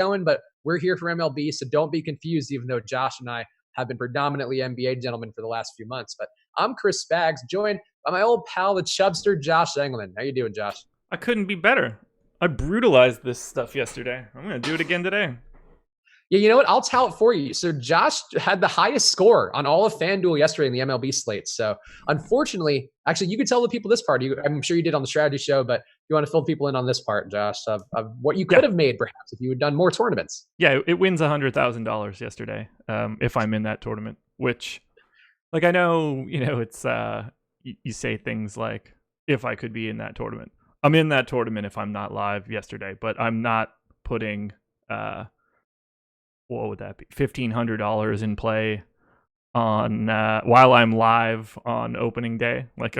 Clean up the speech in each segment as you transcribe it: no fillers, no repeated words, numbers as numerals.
going, but we're here for MLB, so don't be confused, even though Josh and I have been predominantly NBA gentlemen for the last few months. But I'm Chris Spags, joined by my old pal, the Chubster, Josh Engelman. How you doing, Josh? I couldn't be better. I brutalized this stuff yesterday. I'm going to do it again today. Yeah, you know what? I'll tell it for you. So Josh had the highest score on all of FanDuel yesterday in the MLB slate. So unfortunately, actually, you could tell the people this part. I'm sure you did on the strategy show, but you want to fill people in on this part, Josh, of what you could have made perhaps if you had done more tournaments. Yeah, it wins $100,000 yesterday if I'm in that tournament, which, like, I know, it's, you say things like, if I could be in that tournament. I'm in that tournament if I'm not live yesterday, but I'm not putting... what would that be? $1,500 in play on while I'm live on opening day. Like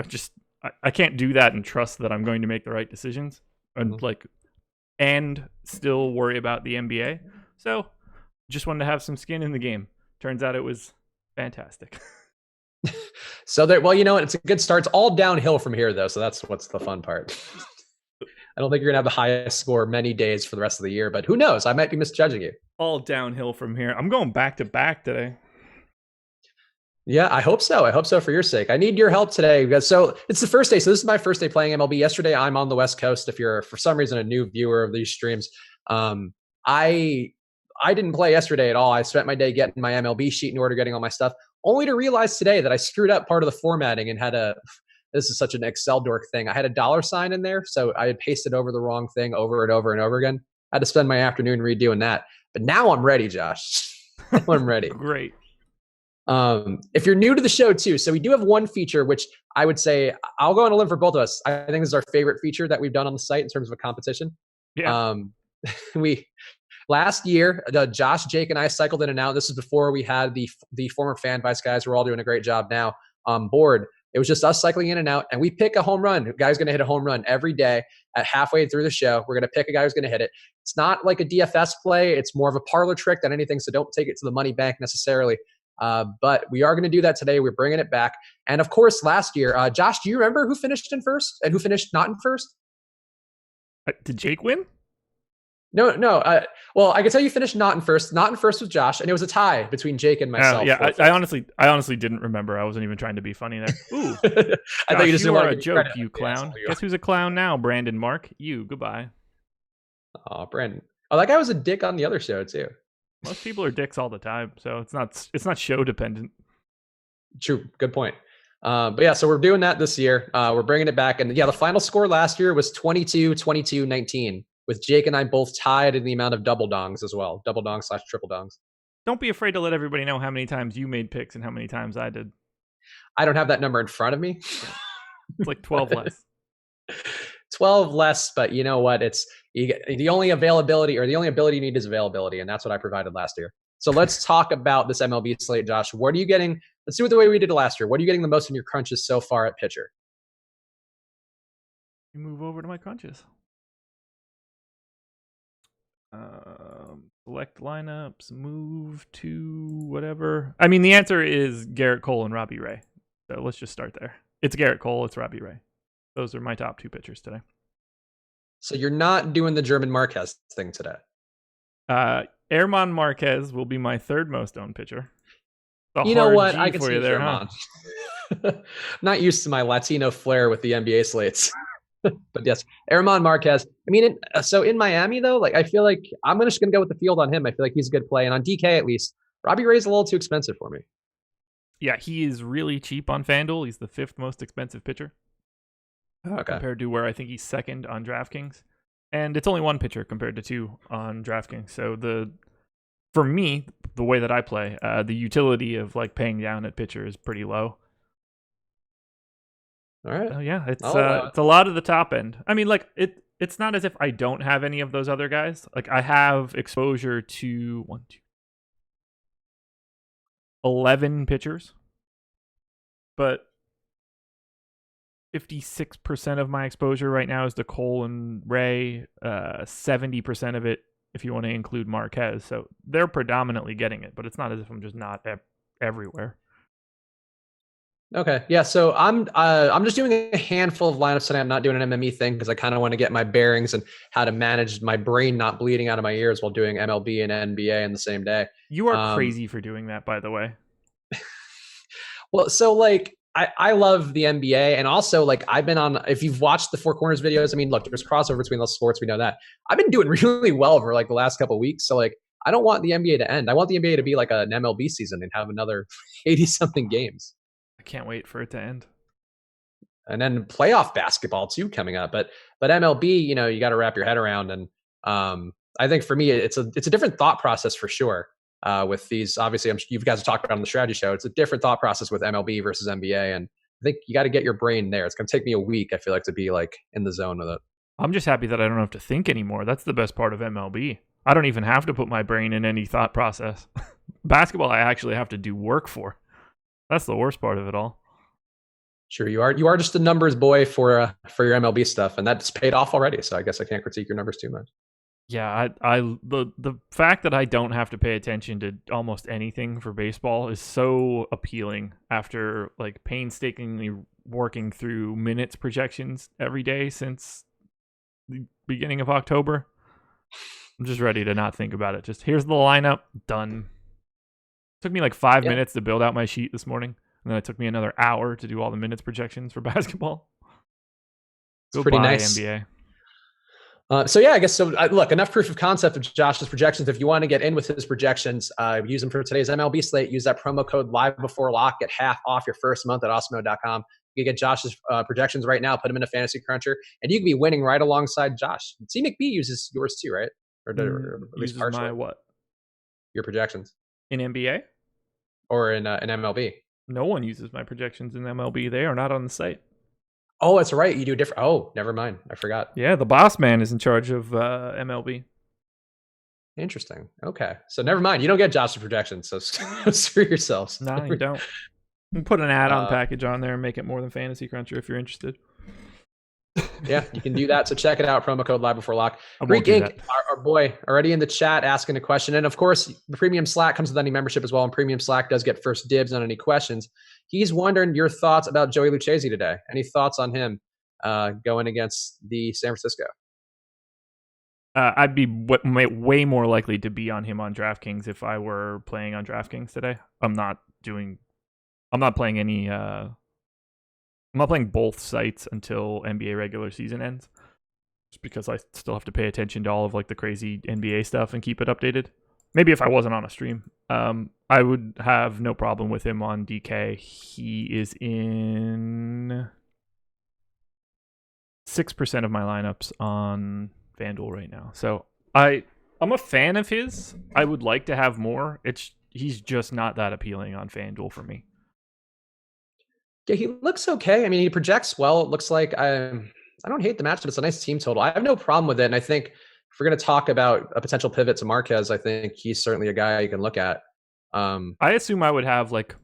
I can't do that and trust that I'm going to make the right decisions and still worry about the NBA. So just wanted to have some skin in the game. Turns out it was fantastic. So that, well, you know what? It's a good start. It's all downhill from here though. So that's what's the fun part. I don't think you're going to have the highest score many days for the rest of the year, but who knows? I might be misjudging you. All downhill from here. I'm going back to back today. Yeah, I hope so. I hope so for your sake. I need your help today. So it's the first day. So this is my first day playing MLB. Yesterday, I'm on the West Coast. If you're, for some reason, a new viewer of these streams, I didn't play yesterday at all. I spent my day getting my MLB sheet in order, getting all my stuff, only to realize today that I screwed up part of the formatting and had this is such an Excel dork thing. I had a $ in there, so I had pasted over the wrong thing over and over and over again. I had to spend my afternoon redoing that. But now I'm ready, Josh. I'm ready. Great. If you're new to the show too, so we do have one feature, which I would say I'll go on a limb for both of us. I think this is our favorite feature that we've done on the site in terms of a competition. Yeah. Last year, Josh, Jake, and I cycled in and out. This is before we had the former fan vice guys. We're all doing a great job now on board. It was just us cycling in and out, and we pick a home run. A guy's going to hit a home run every day. At halfway through the show, we're going to pick a guy who's going to hit it. It's not like a DFS play. It's more of a parlor trick than anything, so don't take it to the money bank necessarily. But we are going to do that today. We're bringing it back. And, of course, last year, Josh, do you remember who finished in first and who finished not in first? Did Jake win? No. Well, I can tell you finished not in first. Not in first was Josh, and it was a tie between Jake and myself. I honestly didn't remember. I wasn't even trying to be funny there. Ooh, I thought you just are a joke, you clown. Guess who's a clown now? Brandon Mark. You. Goodbye. Oh, Brandon. Oh, that guy was a dick on the other show too. Most people are dicks all the time, so it's not show dependent. True. Good point. But yeah, so we're doing that this year. We're bringing it back, and yeah, the final score last year was 22-22-19. With Jake and I both tied in the amount of double dongs as well. Double dongs / triple dongs. Don't be afraid to let everybody know how many times you made picks and how many times I did. I don't have that number in front of me. It's like 12 less. 12 less, but you know what? The only ability you need is availability, and that's what I provided last year. So let's talk about this MLB slate, Josh. What are you getting? Let's do it the way we did it last year. What are you getting the most in your crunches so far at pitcher? You move over to my crunches. Select lineups, move to whatever. I mean, the answer is Garrett Cole and Robbie Ray. So let's just start there. It's Garrett Cole, it's Robbie Ray. Those are my top two pitchers today. So you're not doing the German Marquez thing today? German Marquez will be my third most owned pitcher. You know what? I can see there, German. Huh? Not used to my Latino flair with the NBA slates. But yes, German Marquez. I mean, so in Miami, though, like I feel like I'm just going to go with the field on him. I feel like he's a good play. And on DK, at least, Robbie Ray's a little too expensive for me. Yeah, he is really cheap on FanDuel. He's the fifth most expensive pitcher. Compared to where I think he's second on DraftKings. And it's only one pitcher compared to two on DraftKings. So for me, the way that I play, the utility of like paying down at pitcher is pretty low. All right. Yeah, it's a lot of the top end. I mean, like it's not as if I don't have any of those other guys. Like I have exposure to 11 pitchers, but 56% of my exposure right now is to Cole and Ray. 70% of it, if you want to include Marquez. So they're predominantly getting it, but it's not as if I'm just not everywhere. Okay. Yeah. So I'm just doing a handful of lineups today. I'm not doing an MME thing because I kind of want to get my bearings and how to manage my brain not bleeding out of my ears while doing MLB and NBA in the same day. You are crazy for doing that, by the way. Well, so like I love the NBA, and also like I've been on. If you've watched the Four Corners videos, I mean, look, there's crossover between those sports. We know that. I've been doing really well over like the last couple of weeks. So like I don't want the NBA to end. I want the NBA to be like an MLB season and have another 80 something games. I can't wait for it to end. And then playoff basketball too coming up. But MLB, you know, you got to wrap your head around. And I think for me, it's a different thought process for sure. With these, obviously, you guys have talked about on the strategy show. It's a different thought process with MLB versus NBA, and I think you got to get your brain there. It's going to take me a week, I feel like, to be like in the zone with it. I'm just happy that I don't have to think anymore. That's the best part of MLB. I don't even have to put my brain in any thought process. Basketball, I actually have to do work for. That's the worst part of it all. Sure, you are. You are just a numbers boy for your MLB stuff, and that's paid off already. So I guess I can't critique your numbers too much. Yeah, the fact that I don't have to pay attention to almost anything for baseball is so appealing after like painstakingly working through minutes projections every day since the beginning of October. I'm just ready to not think about it. Just here's the lineup, done. Took me like 5 minutes to build out my sheet this morning, and then it took me another hour to do all the minutes projections for basketball. It's pretty nice. NBA. So yeah, I guess so. Look, enough proof of concept of Josh's projections. If you want to get in with his projections, use them for today's MLB slate. Use that promo code Live Before Lock. Get half off your first month at awesemo.com. You can get Josh's projections right now. Put them in a fantasy cruncher, and you can be winning right alongside Josh. T McBee uses yours too, right? Or at least partially. My what? Your projections in NBA or in MLB? No one uses my projections in MLB. They are not on the site. Oh, that's right. You do different. Oh, never mind. I forgot. Yeah, the boss man is in charge of MLB. Interesting. Okay. So never mind. You don't get Josh's projections. So screw yourselves. No, you don't. You can put an add-on package on there and make it more than Fantasy Cruncher if you're interested. Yeah, you can do that. So check it out. Promo code Live Before Lock. Greek Inc., our boy, already in the chat asking a question. And of course, the Premium Slack comes with any membership as well. And Premium Slack does get first dibs on any questions. He's wondering your thoughts about Joey Lucchesi today. Any thoughts on him going against the San Francisco? I'd be way more likely to be on him on DraftKings if I were playing on DraftKings today. I'm not playing any. I'm not playing both sites until NBA regular season ends, just because I still have to pay attention to all of like the crazy NBA stuff and keep it updated. Maybe if I wasn't on a stream, I would have no problem with him on DK. He is in 6% of my lineups on FanDuel right now. So I'm a fan of his. I would like to have more. He's just not that appealing on FanDuel for me. Yeah, he looks okay. I mean, he projects well. It looks like I don't hate the matchup. It's a nice team total. I have no problem with it. And I think if we're going to talk about a potential pivot to Marquez, I think he's certainly a guy you can look at. I assume I would have like,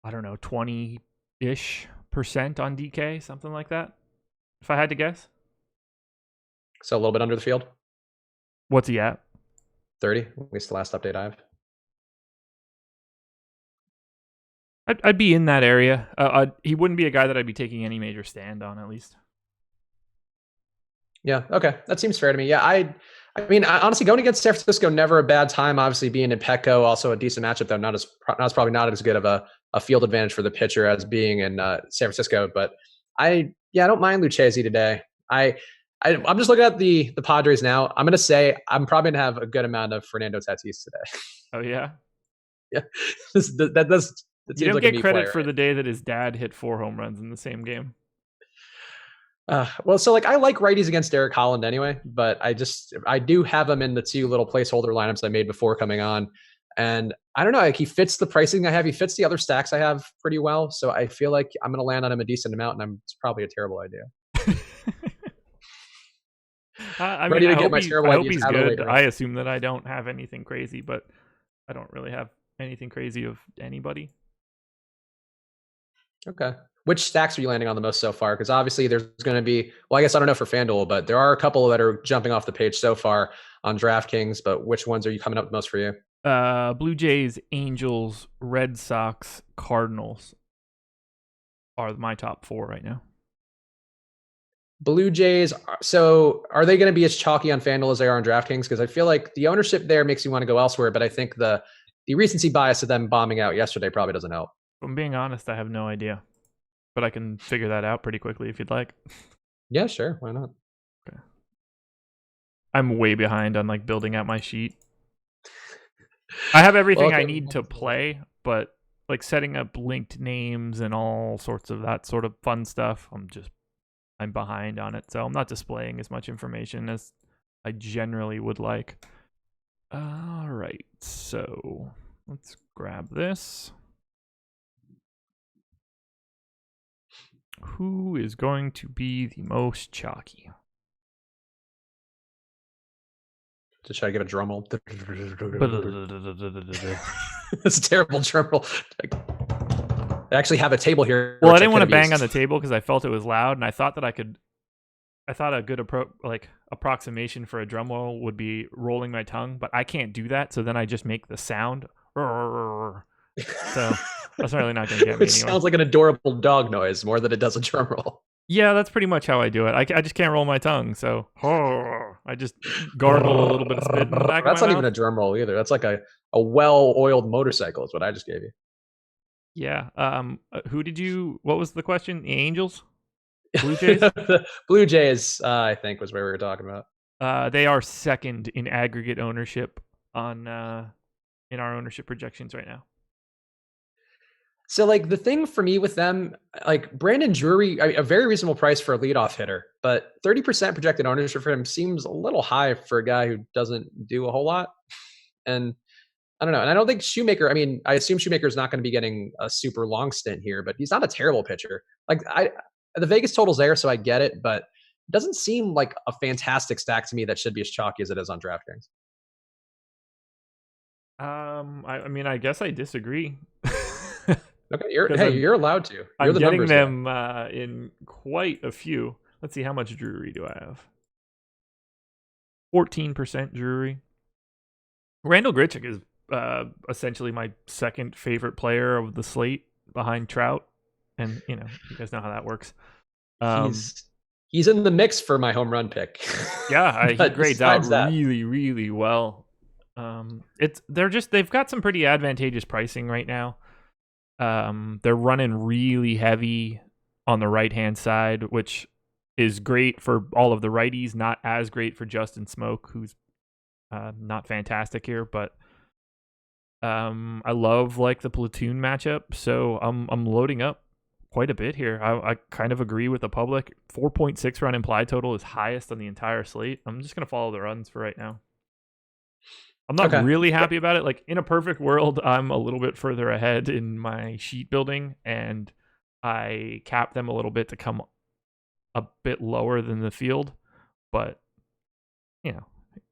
I don't know, 20-ish% on DK, something like that, if I had to guess. So a little bit under the field. What's he at? 30, at least the last update I have. I'd be in that area. He wouldn't be a guy that I'd be taking any major stand on, at least. Yeah, okay. That seems fair to me. Yeah, I mean, honestly, going against San Francisco, never a bad time. Obviously, being in Petco, also a decent matchup, though. Probably not as good of a field advantage for the pitcher as being in San Francisco. But I don't mind Lucchesi today. I'm just looking at the Padres now. I'm going to say I'm probably going to have a good amount of Fernando Tatis today. Oh, yeah? Yeah. That does... You don't get credit for the day that his dad hit 4 home runs in the same game. Well, so like I like righties against Derek Holland anyway, but I do have him in the 2 little placeholder lineups I made before coming on. And I don't know, like he fits the pricing I have. He fits the other stacks I have pretty well. So I feel like I'm going to land on him a decent amount, and it's probably a terrible idea. I hope he's good. I assume that I don't have anything crazy, but I don't really have anything crazy of anybody. Okay. Which stacks are you landing on the most so far? Because obviously there's going to be, well, I guess I don't know for FanDuel, but there are a couple that are jumping off the page so far on DraftKings. But which ones are you coming up with most for you? Blue Jays, Angels, Red Sox, Cardinals are my top 4 right now. Blue Jays. So are they going to be as chalky on FanDuel as they are on DraftKings? Because I feel like the ownership there makes you want to go elsewhere, but I think the recency bias of them bombing out yesterday probably doesn't help. If I'm being honest, I have no idea, but I can figure that out pretty quickly if you'd like. Yeah, sure. Why not? Okay. I'm way behind on like building out my sheet. I have everything I need to play, but like setting up linked names and all sorts of that sort of fun stuff, I'm behind on it. So I'm not displaying as much information as I generally would like. All right, so let's grab this. Who is going to be the most chalky? Just try to give a drum roll. That's a terrible drum roll. I actually have a table here. Well, I didn't want to bang on the table because I felt it was loud, and I thought that I thought a good approximation for a drum roll would be rolling my tongue, but I can't do that. So then I just make the sound. So that's really not going to get me anywhere. It sounds like an adorable dog noise more than it does a drum roll. Yeah, that's pretty much how I do it. I just can't roll my tongue, so I just gargle a little bit of spit in the back That's of my not even a drum roll either. That's like a well-oiled motorcycle is what I just gave you. Yeah. What was the question? The Angels? Blue Jays? The Blue Jays, I think, was where we were talking about. They are second in aggregate ownership in our ownership projections right now. So, like, the thing for me with them, like Brandon Drury, a very reasonable price for a leadoff hitter, but 30% projected ownership for him seems a little high for a guy who doesn't do a whole lot. And I don't know. And I don't think Shoemaker, I mean, I assume Shoemaker's not going to be getting a super long stint here, but he's not a terrible pitcher. Like, the Vegas total's there, so I get it, but it doesn't seem like a fantastic stack to me that should be as chalky as it is on DraftKings. I mean, I guess I disagree. Okay, you're allowed to. I'm getting them in quite a few. Let's see, how much Drury do I have? 14% Drury. Randall Grichuk is essentially my second favorite player of the slate behind Trout, and you guys know how that works. He's in the mix for my home run pick. Yeah, he grades out really, really well. They've got some pretty advantageous pricing right now. They're running really heavy on the right-hand side, which is great for all of the righties, not as great for Justin Smoke, who's not fantastic here, but I love like the platoon matchup, so I'm loading up quite a bit here. I kind of agree with the public. 4.6 run implied total is highest on the entire slate. I'm just going to follow the runs for right now. I'm not really happy about it. Like, in a perfect world, I'm a little bit further ahead in my sheet building, and I cap them a little bit to come a bit lower than the field. But,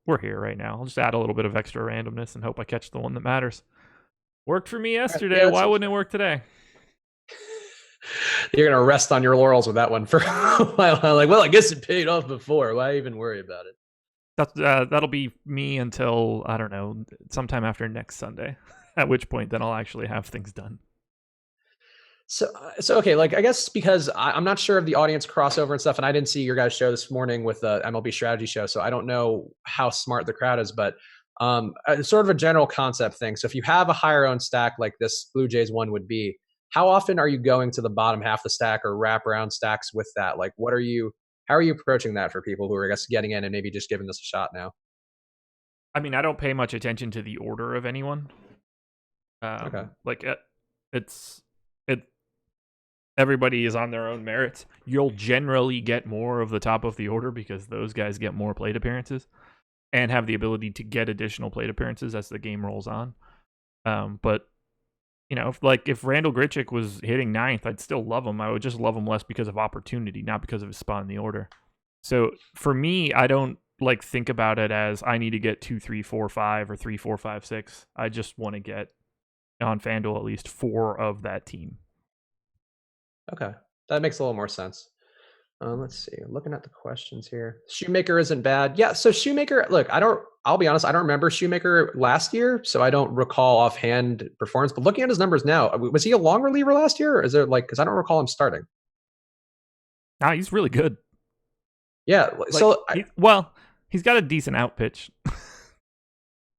we're here right now. I'll just add a little bit of extra randomness and hope I catch the one that matters. Worked for me yesterday. Yeah, why wouldn't it work today? You're going to rest on your laurels with that one for a while. Like, well, I guess it paid off before. Why even worry about it? That'll be me until, I don't know, sometime after next Sunday, at which point then I'll actually have things done. So okay, like, I guess because I'm not sure of the audience crossover and stuff, and I didn't see your guys' show this morning with the MLB strategy show, so I don't know how smart the crowd is, but sort of a general concept thing. So if you have a higher owned stack like this Blue Jays one would be, how often are you going to the bottom half of the stack or wraparound stacks with that? Like, how are you approaching that for people who are, I guess, getting in and maybe just giving this a shot now? I mean, I don't pay much attention to the order of anyone. Like, everybody is on their own merits. You'll generally get more of the top of the order because those guys get more plate appearances and have the ability to get additional plate appearances as the game rolls on. But if Randall Grichuk was hitting 9th, I'd still love him. I would just love him less because of opportunity, not because of his spot in the order. So for me, I don't think about it as I need to get 2, 3, 4, 5 or 3, 4, 5, 6. I just want to get on FanDuel at least 4 of that team. Okay, that makes a little more sense. Let's see. Looking at the questions here. Shoemaker isn't bad. Yeah. So Shoemaker, look, I'll be honest, I don't remember Shoemaker last year, so I don't recall offhand performance. But looking at his numbers now, was he a long reliever last year? Or is there because I don't recall him starting? Nah, he's really good. Yeah. So he's got a decent out pitch.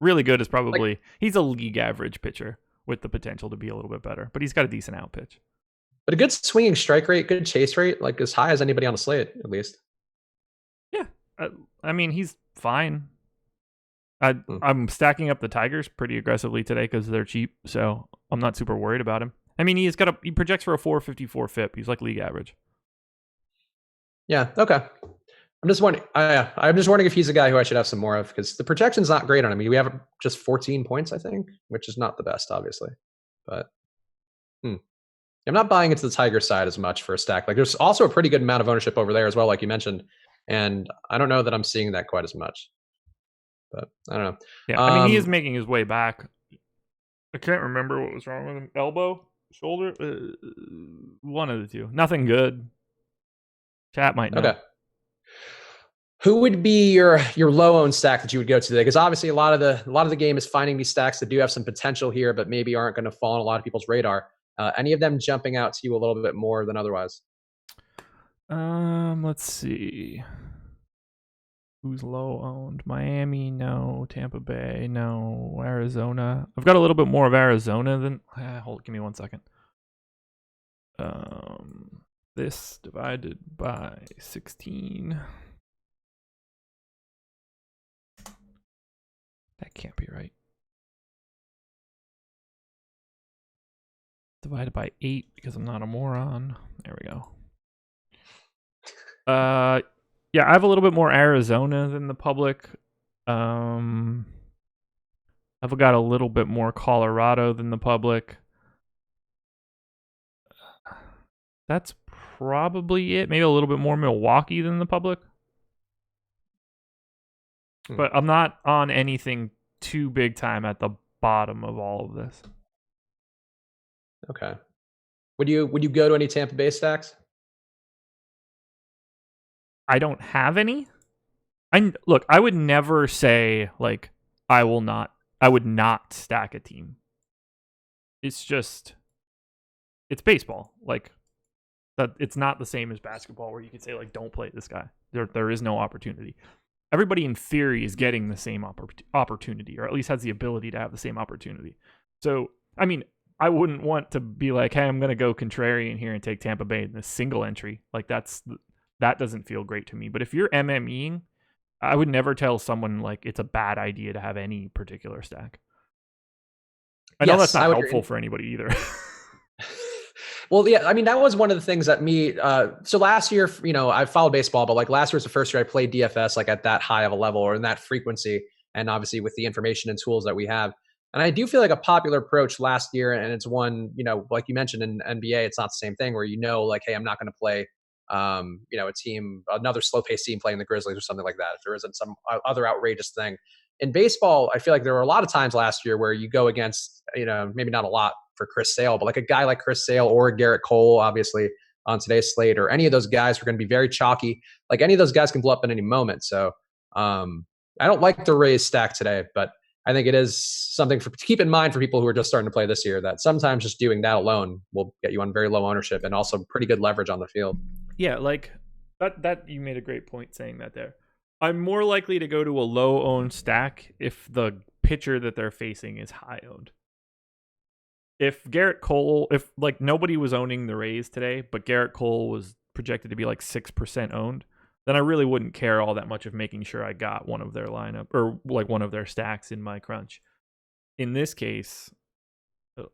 Really good is probably he's a league average pitcher with the potential to be a little bit better, but he's got a decent out pitch. But a good swinging strike rate, good chase rate, like as high as anybody on the slate, at least. Yeah. I mean, he's fine. I'm stacking up the Tigers pretty aggressively today because they're cheap, so I'm not super worried about him. I mean, he projects for a 454 FIP. He's like league average. Yeah. Okay. I'm just wondering. I'm just wondering if he's a guy who I should have some more of because the projection's not great on him. We have just 14 points, I think, which is not the best, obviously. But I'm not buying into the Tiger side as much for a stack. Like, there's also a pretty good amount of ownership over there as well, like you mentioned, and I don't know that I'm seeing that quite as much. But I don't know. Yeah, I mean, he is making his way back. I can't remember what was wrong with him. Elbow, shoulder, one of the two. Nothing good. Chat might know. Okay. Who would be your low owned stack that you would go to today? Because obviously a lot of the game is finding these stacks that do have some potential here, but maybe aren't going to fall on a lot of people's radar. Any of them jumping out to you a little bit more than otherwise? Let's see. Who's low owned? Miami, no. Tampa Bay, no. Arizona. I've got a little bit more of Arizona than. Give me 1 second. This divided by 16. That can't be right. Divided by 8 because I'm not a moron. There we go. Yeah, I have a little bit more Arizona than the public. I've got a little bit more Colorado than the public. That's probably it. Maybe a little bit more Milwaukee than the public. But I'm not on anything too big time at the bottom of all of this. Okay. Would you go to any Tampa Bay stacks? I don't have any. I would never say like I would not stack a team. It's baseball. Like that, it's not the same as basketball where you could say like don't play this guy. There is no opportunity. Everybody in theory is getting the same opportunity, or at least has the ability to have the same opportunity. So, I mean, I wouldn't want to be like, hey, I'm going to go contrarian here and take Tampa Bay in this single entry. Like that doesn't feel great to me. But if you're MMEing, I would never tell someone like it's a bad idea to have any particular stack. I know that's not helpful for anybody either. Well, yeah, I mean, that was one of the things that so last year, I followed baseball, but like last year was the first year I played DFS like at that high of a level or in that frequency. And obviously with the information and tools that we have. And I do feel like a popular approach last year, and it's one, like you mentioned in NBA, it's not the same thing where like, hey, I'm not going to play, a team, another slow-paced team playing the Grizzlies or something like that. If there isn't some other outrageous thing. In baseball, I feel like there were a lot of times last year where you go against, maybe not a lot for Chris Sale, but like a guy like Chris Sale or Garrett Cole, obviously on today's slate, or any of those guys who are going to be very chalky. Like any of those guys can blow up at any moment. So I don't like the Rays stack today, but I think it is something to keep in mind for people who are just starting to play this year, that sometimes just doing that alone will get you on very low ownership and also pretty good leverage on the field. Yeah, like that you made a great point saying that there. I'm more likely to go to a low owned stack if the pitcher that they're facing is high owned. If Garrett Cole, if like nobody was owning the Rays today, but Garrett Cole was projected to be like 6% owned, then I really wouldn't care all that much of making sure I got one of their lineup or like one of their stacks in my crunch. In this case,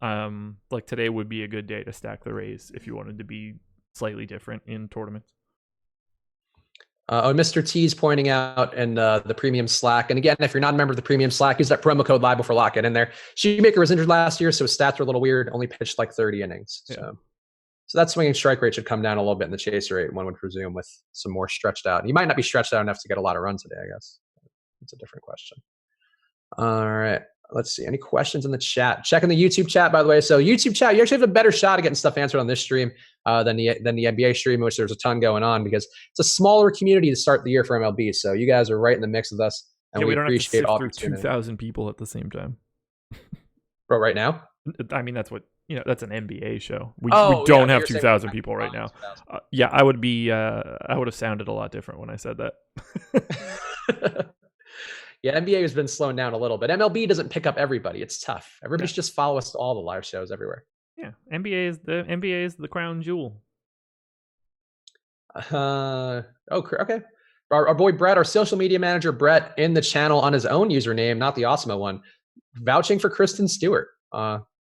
like today would be a good day to stack the Rays if you wanted to be slightly different in tournaments. Mr. T's pointing out in the premium Slack. And again, if you're not a member of the premium Slack, use that promo code LIBE before lock it in there. Shoemaker was injured last year, so his stats are a little weird. Only pitched like 30 innings. Yeah. So that swinging strike rate should come down a little bit in the chase rate, one would presume, with some more stretched out. He might not be stretched out enough to get a lot of runs today, I guess. It's a different question. All right. Let's see. Any questions in the chat? Checking the YouTube chat, by the way. So YouTube chat, you actually have a better shot of getting stuff answered on this stream than the NBA stream, in which there's a ton going on because it's a smaller community to start the year for MLB. So you guys are right in the mix with us, and yeah, we don't appreciate have to all sift through 2,000 people at the same time. Bro, right now? I mean, that's what that's an NBA show. We don't have 2,000 people right now. Yeah, I would have sounded a lot different when I said that. Yeah, NBA has been slowing down a little bit. MLB doesn't pick up everybody. It's tough. Everybody should just follow us to all the live shows everywhere. Yeah, NBA is the crown jewel. Okay. Our boy Brett, our social media manager Brett, in the channel on his own username, not the Awesemo one, vouching for Kristen Stewart,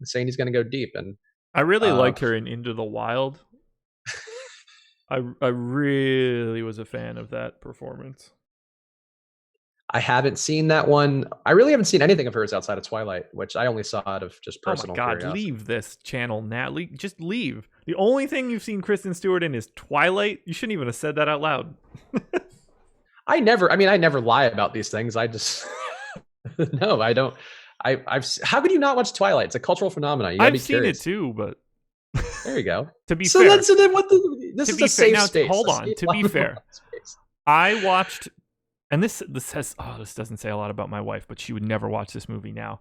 saying he's going to go deep. And I really liked her in Into the Wild. I really was a fan of that performance. I haven't seen that one. I really haven't seen anything of hers outside of Twilight, which I only saw out of just personal curiosity. Oh my God, leave this channel now. Just leave. The only thing you've seen Kristen Stewart in is Twilight. You shouldn't even have said that out loud. I never lie about these things. I just, no, I don't. How could you not watch Twilight? It's a cultural phenomenon. I've seen it too, but there you go. To be fair. This is a safe space. Hold on. To be fair, I watched. And this doesn't say a lot about my wife, but she would never watch this movie now.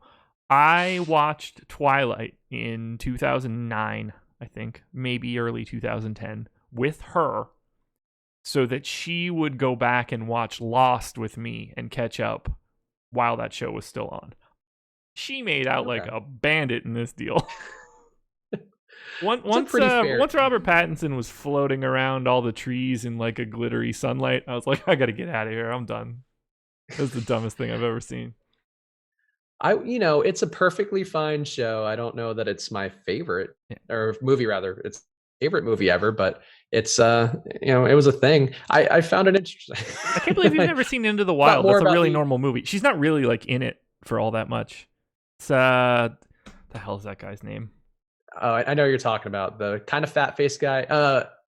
I watched Twilight in 2009, I think, maybe early 2010, with her so that she would go back and watch Lost with me and catch up while that show was still on. She made out like a bandit in this deal. Once Robert Pattinson was floating around all the trees in like a glittery sunlight, I was like, I gotta get out of here. I'm done. That was the dumbest thing I've ever seen. It's a perfectly fine show. I don't know that it's my favorite or movie, rather. It's favorite movie ever, but it's it was a thing. I found it interesting. I can't believe you've never seen Into the Wild. That's a really normal movie. She's not really like in it for all that much. It's the hell is that guy's name? Oh, I know who you're talking about, the kind of fat faced guy.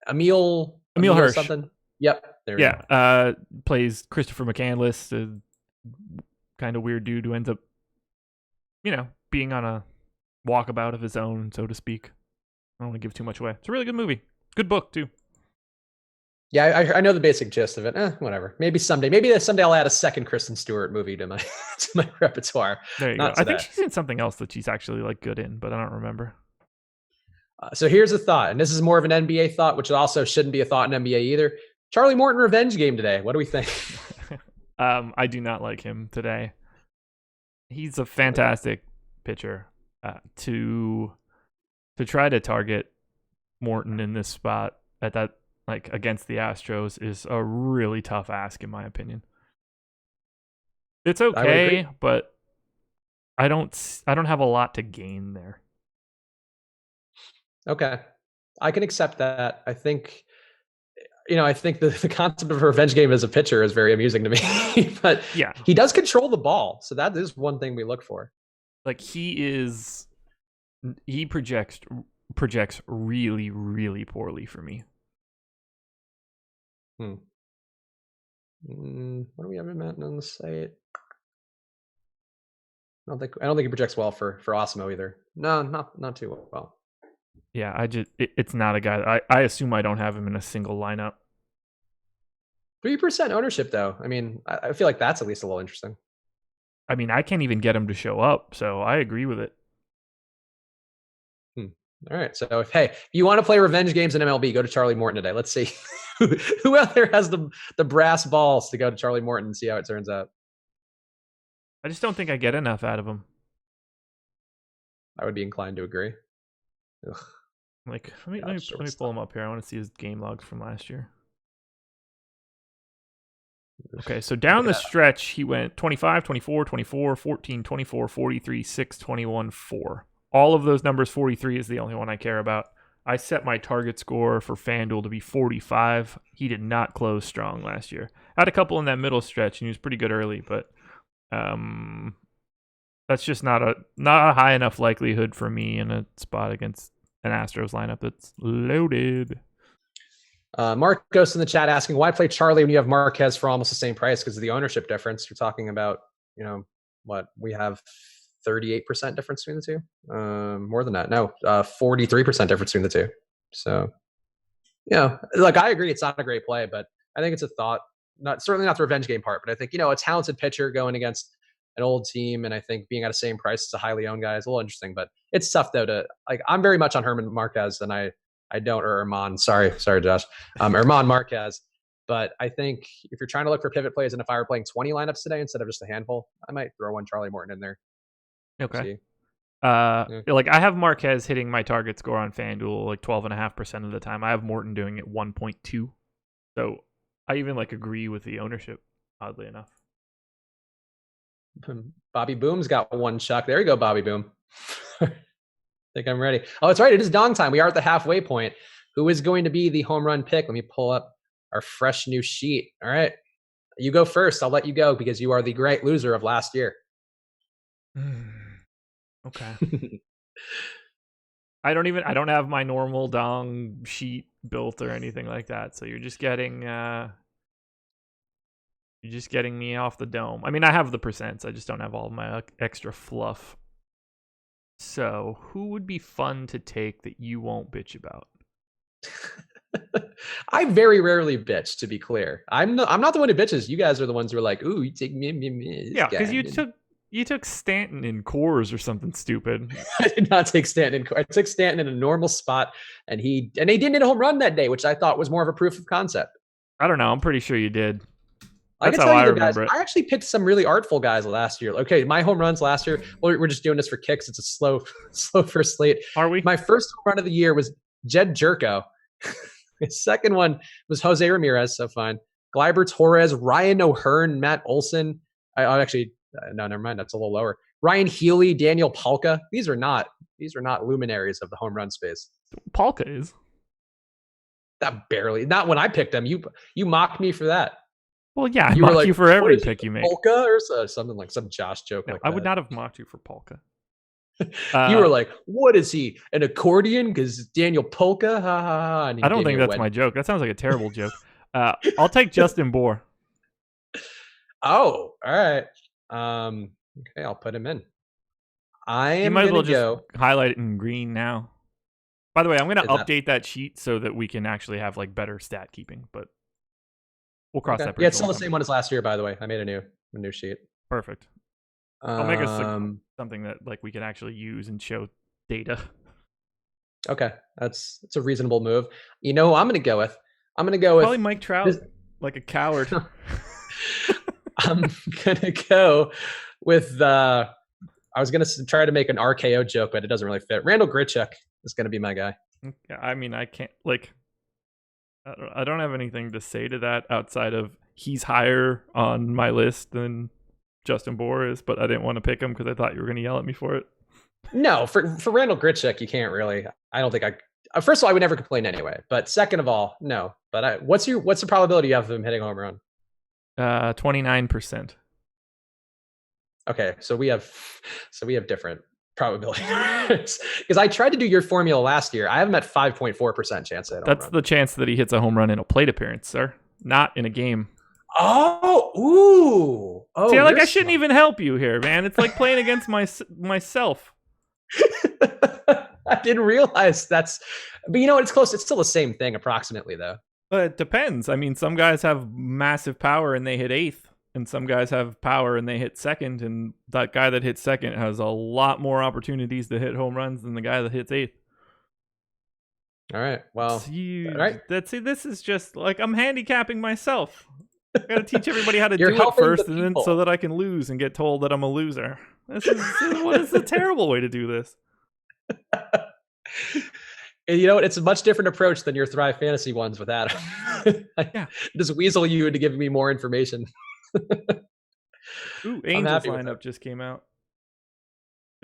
Emil Hirsch. Something. Yep. There plays Christopher McCandless, a kind of weird dude who ends up, being on a walkabout of his own, so to speak. I don't want to give too much away. It's a really good movie. Good book too. Yeah, I know the basic gist of it. Whatever. Maybe someday I'll add a second Kristen Stewart movie to my repertoire. There you go. I think she's in something else that she's actually like good in, but I don't remember. So here's a thought, and this is more of an NBA thought, which also shouldn't be a thought in NBA either. Charlie Morton revenge game today. What do we think? I do not like him today. He's a fantastic pitcher. To try to target Morton in this spot at that against the Astros is a really tough ask, in my opinion. It's okay, but I don't have a lot to gain there. Okay. I can accept that. I think the concept of a revenge game as a pitcher is very amusing to me. But yeah, he does control the ball. So that is one thing we look for. Like he projects really, really poorly for me. What do we have him at on the site? I don't think he projects well for Awesemo either. No, not too well. Yeah, it's not a guy. I assume I don't have him in a single lineup. 3% ownership, though. I mean, I feel like that's at least a little interesting. I mean, I can't even get him to show up, so I agree with it. All right. So if you want to play revenge games in MLB, go to Charlie Morton today. Let's see who out there has the brass balls to go to Charlie Morton and see how it turns out. I just don't think I get enough out of him. I would be inclined to agree. Ugh. Let me pull him up here. I want to see his game logs from last year. Okay, so down the stretch, he went 25, 24, 24, 14, 24, 43, 6, 21, 4. All of those numbers, 43 is the only one I care about. I set my target score for FanDuel to be 45. He did not close strong last year. Had a couple in that middle stretch, and he was pretty good early, but that's just not a high enough likelihood for me in a spot against an Astros lineup that's loaded. Marcos in the chat asking, why play Charlie when you have Marquez for almost the same price? Because of the ownership difference. You're talking about, what we have 38% difference between the two. More than that. No, 43% difference between the two. So, like I agree, it's not a great play, but I think it's a thought. Certainly not the revenge game part, but I think a talented pitcher going against an old team, and I think being at the same price as a highly owned guy is a little interesting. But it's tough though to I'm very much on Herman Marquez than I don't, or Herman. Sorry, Josh. Herman Marquez. But I think if you're trying to look for pivot plays, and if I were playing 20 lineups today instead of just a handful, I might throw one Charlie Morton in there. Okay. Like I have Marquez hitting my target score on FanDuel like 12.5% of the time. I have Morton doing it 1.2. So I even agree with the ownership, oddly enough. Bobby Boom's got one, Chuck. There you go, Bobby Boom. I think I'm ready. Oh, that's right. It is dong time. We are at the halfway point. Who is going to be the home run pick? Let me pull up our fresh new sheet. All right. You go first. I'll let you go because you are the great loser of last year. Okay. I don't have my normal dong sheet built or anything like that. So you're just getting me off the dome. I mean, I have the percents. I just don't have all of my extra fluff. So who would be fun to take that you won't bitch about? I very rarely bitch, to be clear. I'm not the one who bitches. You guys are the ones who are like, "Ooh, you take me." Yeah, because you took Stanton in cores or something stupid. I did not take Stanton. I took Stanton in a normal spot, and he didn't hit a home run that day, which I thought was more of a proof of concept. I don't know. I'm pretty sure you did. That's how I remember it. I actually picked some really artful guys last year. Okay, my home runs last year. Well, we're just doing this for kicks. It's a slow first slate. Are we? My first home run of the year was Jed Jerko. His second one was Jose Ramirez, so fine. Gleyber Torres, Ryan O'Hearn, Matt Olson. No, never mind. That's a little lower. Ryan Healy, Daniel Palka. These are not luminaries of the home run space. Palka is. That barely. Not when I picked them. You mocked me for that. Well, yeah, I mocked you for every pick you make. Polka or something like some Josh joke. No, like I that. would not have mocked you for Polka. You were like, "What is he? An accordion?" Because Daniel Polka. Ha ha ha. I don't think that's my joke. That sounds like a terrible joke. I'll take Justin Bohr. Oh, all right. Okay, I'll put him in. You might as well just highlight it in green now. By the way, I'm going to update that sheet so that we can actually have better stat keeping, but we'll cross that bridge. Yeah, it's still the same one as last year, by the way. I made a new sheet. Perfect. I'll make us something that we can actually use and show data. Okay, it's a reasonable move. You know who I'm going to go with? Probably Mike Trout, like a coward. I'm gonna go with I was gonna try to make an RKO joke, but it doesn't really fit. Randall Grichuk is gonna be my guy. I mean, I can't I don't have anything to say to that outside of he's higher on my list than Justin Bohr is, but I didn't want to pick him because I thought you were gonna yell at me for it. No, for Randall Grichuk, you can't really. I don't think first of all, I would never complain anyway. But second of all, no. But what's the probability you have of him hitting a home run? 29%. Okay, so we have different probabilities because I tried to do your formula last year. I have him at 5.4% chance to hit a home run. That's the chance that he hits a home run in a plate appearance, sir, not in a game. Oh, see, I shouldn't even help you here, man. It's like playing against myself. I didn't realize but it's close. It's still the same thing approximately, though. But it depends. I mean, some guys have massive power and they hit eighth, and some guys have power and they hit second, and that guy that hits second has a lot more opportunities to hit home runs than the guy that hits eighth. All right. Well, all right. This is just I'm handicapping myself. I got to teach everybody how to do it first, and then so that I can lose and get told that I'm a loser. This is a terrible way to do this. And it's a much different approach than your Thrive Fantasy ones with Adam. Yeah. Just weasel you into giving me more information. Ooh, Angels lineup just came out.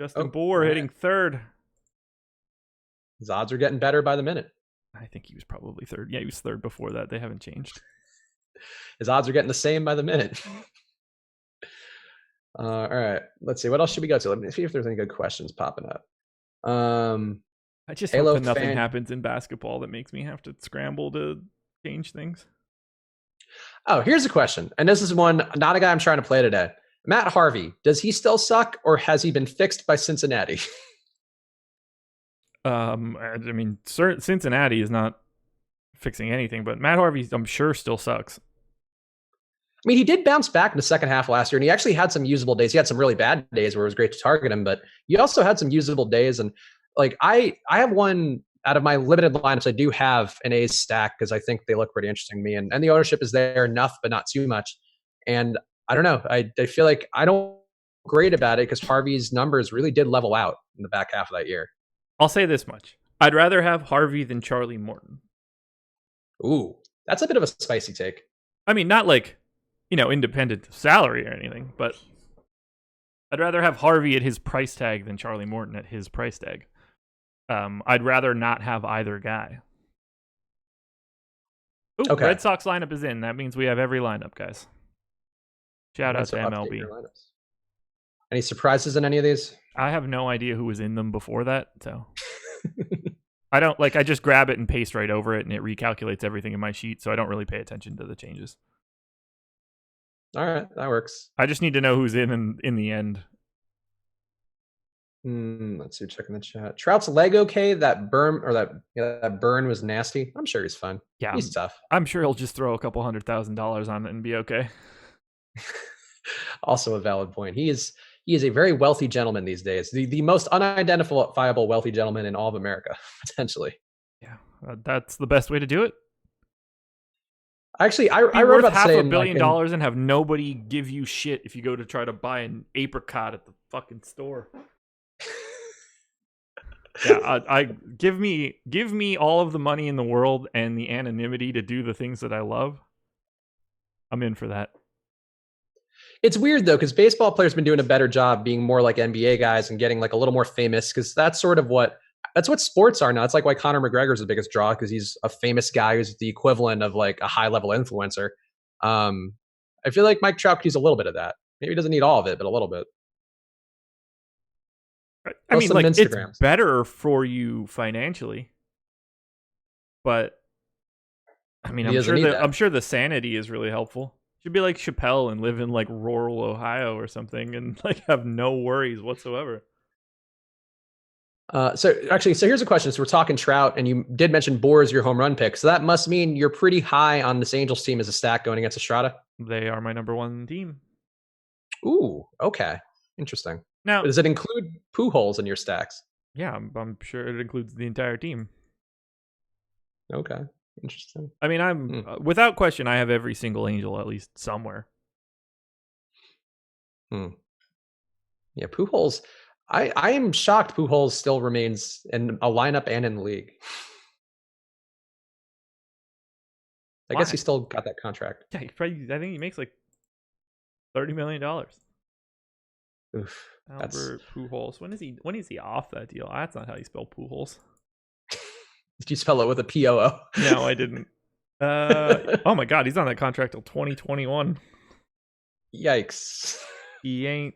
Justin Bohr hitting third. His odds are getting better by the minute. I think he was probably third. Yeah, he was third before that. They haven't changed. His odds are getting the same by the minute. All right. Let's see. What else should we go to? Let me see if there's any good questions popping up. I just hope that nothing happens in basketball that makes me have to scramble to change things. Oh, here's a question. And this is one, not a guy I'm trying to play today. Matt Harvey, does he still suck or has he been fixed by Cincinnati? I mean, Cincinnati is not fixing anything, but Matt Harvey, I'm sure, still sucks. I mean, he did bounce back in the second half last year, and he actually had some usable days. He had some really bad days where it was great to target him, but he also had some usable days. And like I have one out of my limited lineups. I do have an A's stack because I think they look pretty interesting to me, and the ownership is there enough, but not too much. And I don't know. I feel like I don't feel great about it because Harvey's numbers really did level out in the back half of that year. I'll say this much: I'd rather have Harvey than Charlie Morton. Ooh, that's a bit of a spicy take. I mean, not like, independent of salary or anything, but I'd rather have Harvey at his price tag than Charlie Morton at his price tag. I'd rather not have either guy. Ooh, okay. Red Sox lineup is in. That means we have every lineup, guys. Shout out to MLB. Any surprises in any of these? I have no idea who was in them before that, so I don't I just grab it and paste right over it, and it recalculates everything in my sheet, so I don't really pay attention to the changes. All right, that works. I just need to know who's in the end. Let's see. Checking the chat. Trout's leg okay? That burn was nasty. I'm sure he's fine. Yeah, he's tough. I'm sure he'll just throw a couple $100,000 on it and be okay. Also a valid point. He is a very wealthy gentleman these days. The most unidentifiable wealthy gentleman in all of America, potentially. Yeah, that's the best way to do it. Actually, I wrote about $500 million and have nobody give you shit if you go to try to buy an apricot at the fucking store. Yeah, I give me all of the money in the world and the anonymity to do the things that I love. I'm in for that. It's weird though, because baseball players have been doing a better job being more like NBA guys and getting like a little more famous, because that's what sports are now. It's like why Conor McGregor's the biggest draw, because he's a famous guy who's the equivalent of like a high level influencer. I feel like Mike Trout could use a little bit of that. Maybe he doesn't need all of it, but a little bit. I mean, like, it's better for you financially, but I mean, I'm sure the sanity is really helpful. Should be like Chappelle and live in like rural Ohio or something and like have no worries whatsoever. So here's a question. So we're talking Trout, and you did mention Bohr as your home run pick. So that must mean you're pretty high on this Angels team as a stack going against Estrada. They are my number one team. Ooh, okay, interesting. Now, does it include Pujols in your stacks? Yeah, I'm sure it includes the entire team. Okay, interesting. I mean, without question, I have every single Angel at least somewhere. Yeah, Pujols. I am shocked Pujols still remains in a lineup and in the league. I guess he still got that contract. Yeah, I think he makes like $30 million. Oof, Albert Pujols. When is he off that deal? That's not how you spell Pujols. Did you spell it with a P-O-O? No, I didn't. Oh my God, he's on that contract till 2021. Yikes. He ain't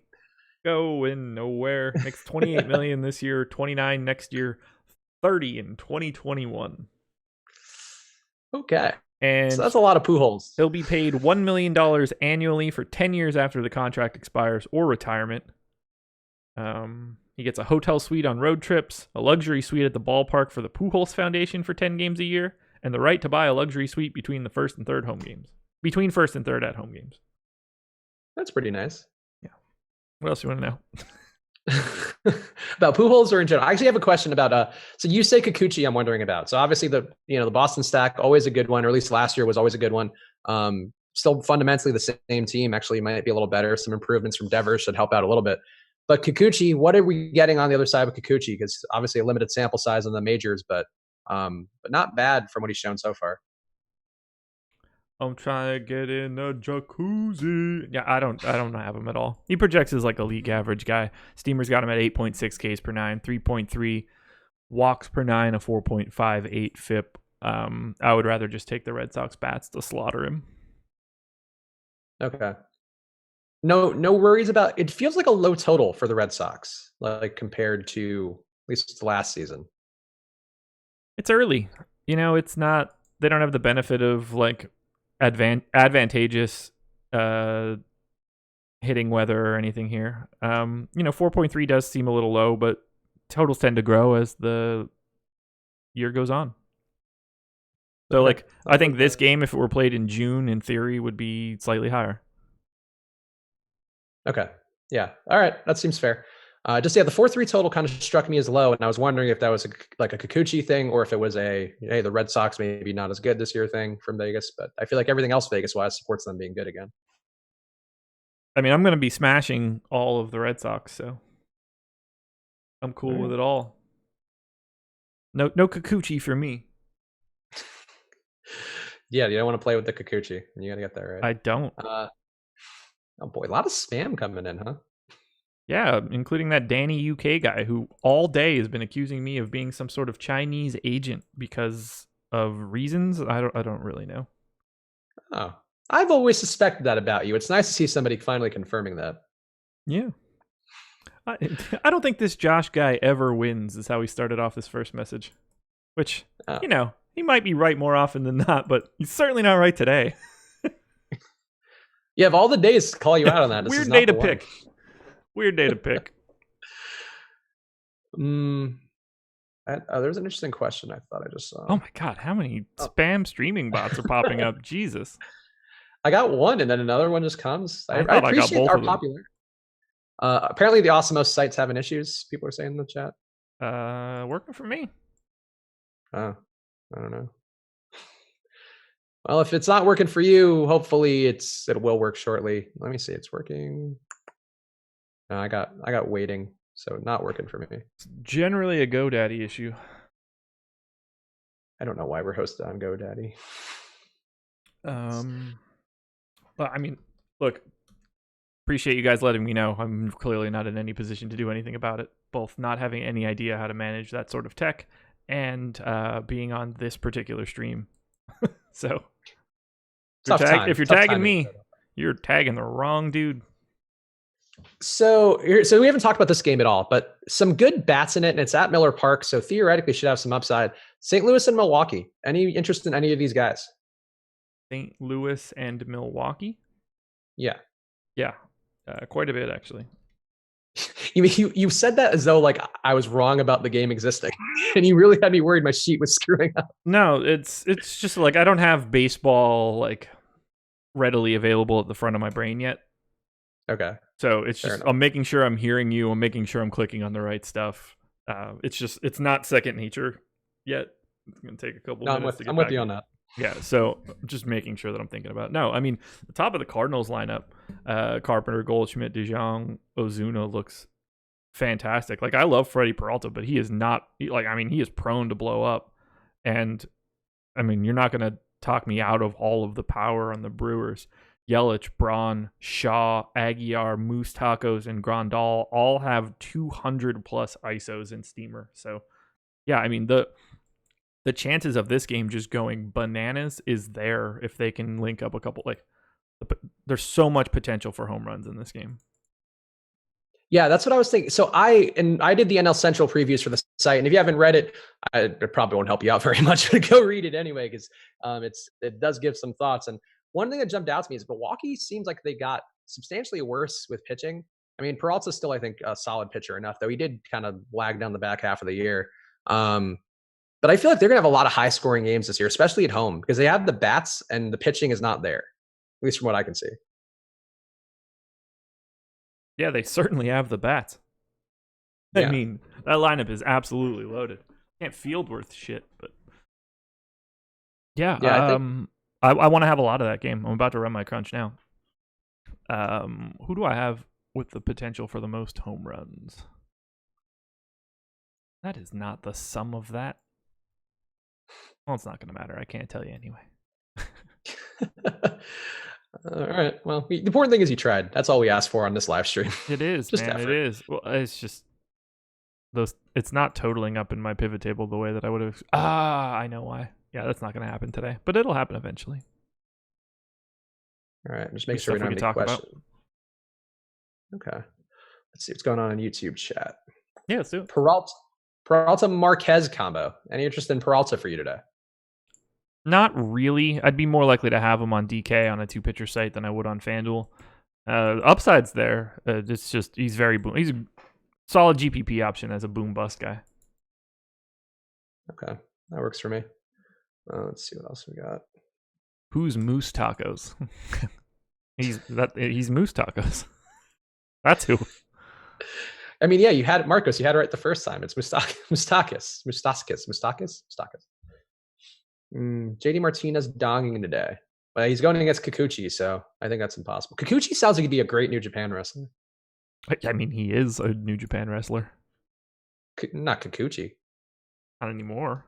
going nowhere. Makes $28 million this year, $29 next year, $30 in 2021. Okay. And so that's a lot of Pujols. He'll be paid $1 million annually for 10 years after the contract expires or retirement. He gets a hotel suite on road trips, a luxury suite at the ballpark for the Pujols Foundation for 10 games a year, and the right to buy a luxury suite between first and third at home games. That's pretty nice. Yeah. What else do you want to know? About Pujols or in general? I actually have a question about so you say Kikuchi, I'm wondering about. So obviously the Boston stack, always a good one, or at least last year was always a good one. Still fundamentally the same team, actually might be a little better. Some improvements from Devers should help out a little bit. But Kikuchi, what are we getting on the other side of Kikuchi? Because obviously a limited sample size in the majors, but not bad from what he's shown so far. I'm trying to get in a jacuzzi. Yeah, I don't have him at all. He projects as like a league average guy. Steamer's got him at 8.6 Ks per 9, 3.3 walks per 9, a 4.58 FIP. I would rather just take the Red Sox bats to slaughter him. Okay. No worries about it. Feels like a low total for the Red Sox, like compared to at least last season. It's early. It's not. They don't have the benefit of like advantageous hitting weather or anything here. 4.3 does seem a little low, but totals tend to grow as the year goes on. So, I think this game, if it were played in June, in theory, would be slightly higher. Okay. Yeah. All right. That seems fair. The 4-3 total kind of struck me as low, and I was wondering if that was a Kikuchi thing or if it was the Red Sox maybe not as good this year thing from Vegas. But I feel like everything else Vegas-wise supports them being good again. I mean, I'm going to be smashing all of the Red Sox, so I'm cool with it all. No Kikuchi for me. Yeah, you don't want to play with the Kikuchi. You got to get that right. I don't. Oh boy, a lot of spam coming in, huh? Yeah, including that Danny UK guy who all day has been accusing me of being some sort of Chinese agent because of reasons I don't really know. Oh, I've always suspected that about you. It's nice to see somebody finally confirming that. Yeah. I don't think this Josh guy ever wins, is how he started off this first message. Which, he might be right more often than not, but he's certainly not right today. Yeah, of all the days to call you out on that, Weird day to pick. Weird day to pick. There's an interesting question I thought I just saw. Oh my god, how many spam streaming bots are popping up? Jesus. I got one, and then another one just comes. I got appreciate both our of them. popular. Apparently, the Osmos site's having issues. People are saying in the chat. Working for me. Oh, I don't know. Well, if it's not working for you, hopefully it will work shortly. Let me see. It's working. No, I got waiting, so not working for me. It's generally a GoDaddy issue. I don't know why we're hosted on GoDaddy. Well, I mean, look, appreciate you guys letting me know. I'm clearly not in any position to do anything about it, both not having any idea how to manage that sort of tech and being on this particular stream. So if you're tagging me, you're tagging the wrong dude. So we haven't talked about this game at all, but some good bats in it, and it's at Miller Park, so theoretically should have some upside. St. Louis and Milwaukee. Any interest in any of these guys? St. Louis and Milwaukee? Yeah. Yeah, quite a bit, actually. You said that as though I was wrong about the game existing, and you really had me worried my sheet was screwing up. No, it's just I don't have baseball readily available at the front of my brain yet. Okay. So it's just I'm making sure I'm hearing you. I'm making sure I'm clicking on the right stuff. It's not second nature yet. It's gonna take a couple minutes to get I'm back with you on that. Yeah, so just making sure that I'm thinking about it. No, I mean, the top of the Cardinals lineup, Carpenter, Goldschmidt, DeJong, Ozuna looks fantastic. I love Freddie Peralta, but he is not, he is prone to blow up. And, I mean, you're not going to talk me out of all of the power on the Brewers. Yelich, Braun, Shaw, Aguiar, Moose Tacos, and Grandal all have 200-plus ISOs in Steamer. So, yeah, I mean, the chances of this game just going bananas is there if they can link up a couple. There's so much potential for home runs in this game. Yeah, that's what I was thinking. So I did the NL Central previews for the site, and if you haven't read it, it probably won't help you out very much, but go read it anyway, because it does give some thoughts. And one thing that jumped out to me is Milwaukee seems like they got substantially worse with pitching. I mean, Peralta's still, I think, a solid pitcher enough, though he did kind of lag down the back half of the year. But I feel like they're going to have a lot of high-scoring games this year, especially at home, because they have the bats and the pitching is not there, at least from what I can see. Yeah, they certainly have the bats. Yeah. I mean, that lineup is absolutely loaded. Can't field worth shit, but yeah. I want to have a lot of that game. I'm about to run my crunch now. Who do I have with the potential for the most home runs? That is not the sum of that. Well, it's not going to matter. I can't tell you anyway. All right. Well, the important thing is you tried. That's all we ask for on this live stream. It is, just man. Effort. It is. Well, it's just it's not totaling up in my pivot table the way that I would have. I know why. Yeah, that's not going to happen today, but it'll happen eventually. All right. Just make sure we don't have any questions. Okay. Let's see what's going on in YouTube chat. Yeah, let's do it. Peralta Marquez combo. Any interest in Peralta for you today? Not really. I'd be more likely to have him on DK on a 2-pitcher site than I would on FanDuel. Upside's there. It's just he's he's a solid GPP option as a boom bust guy. Okay, that works for me. Let's see what else we got. Who's Moose Tacos? He's Moose Tacos. That's who. I mean, yeah, you had it, Marcos. You had it right the first time. It's Moustakis. JD Martinez donging today. But he's going against Kikuchi, so I think that's impossible. Kikuchi sounds like he'd be a great New Japan wrestler. I mean, he is a New Japan wrestler. Not Kikuchi. Not anymore.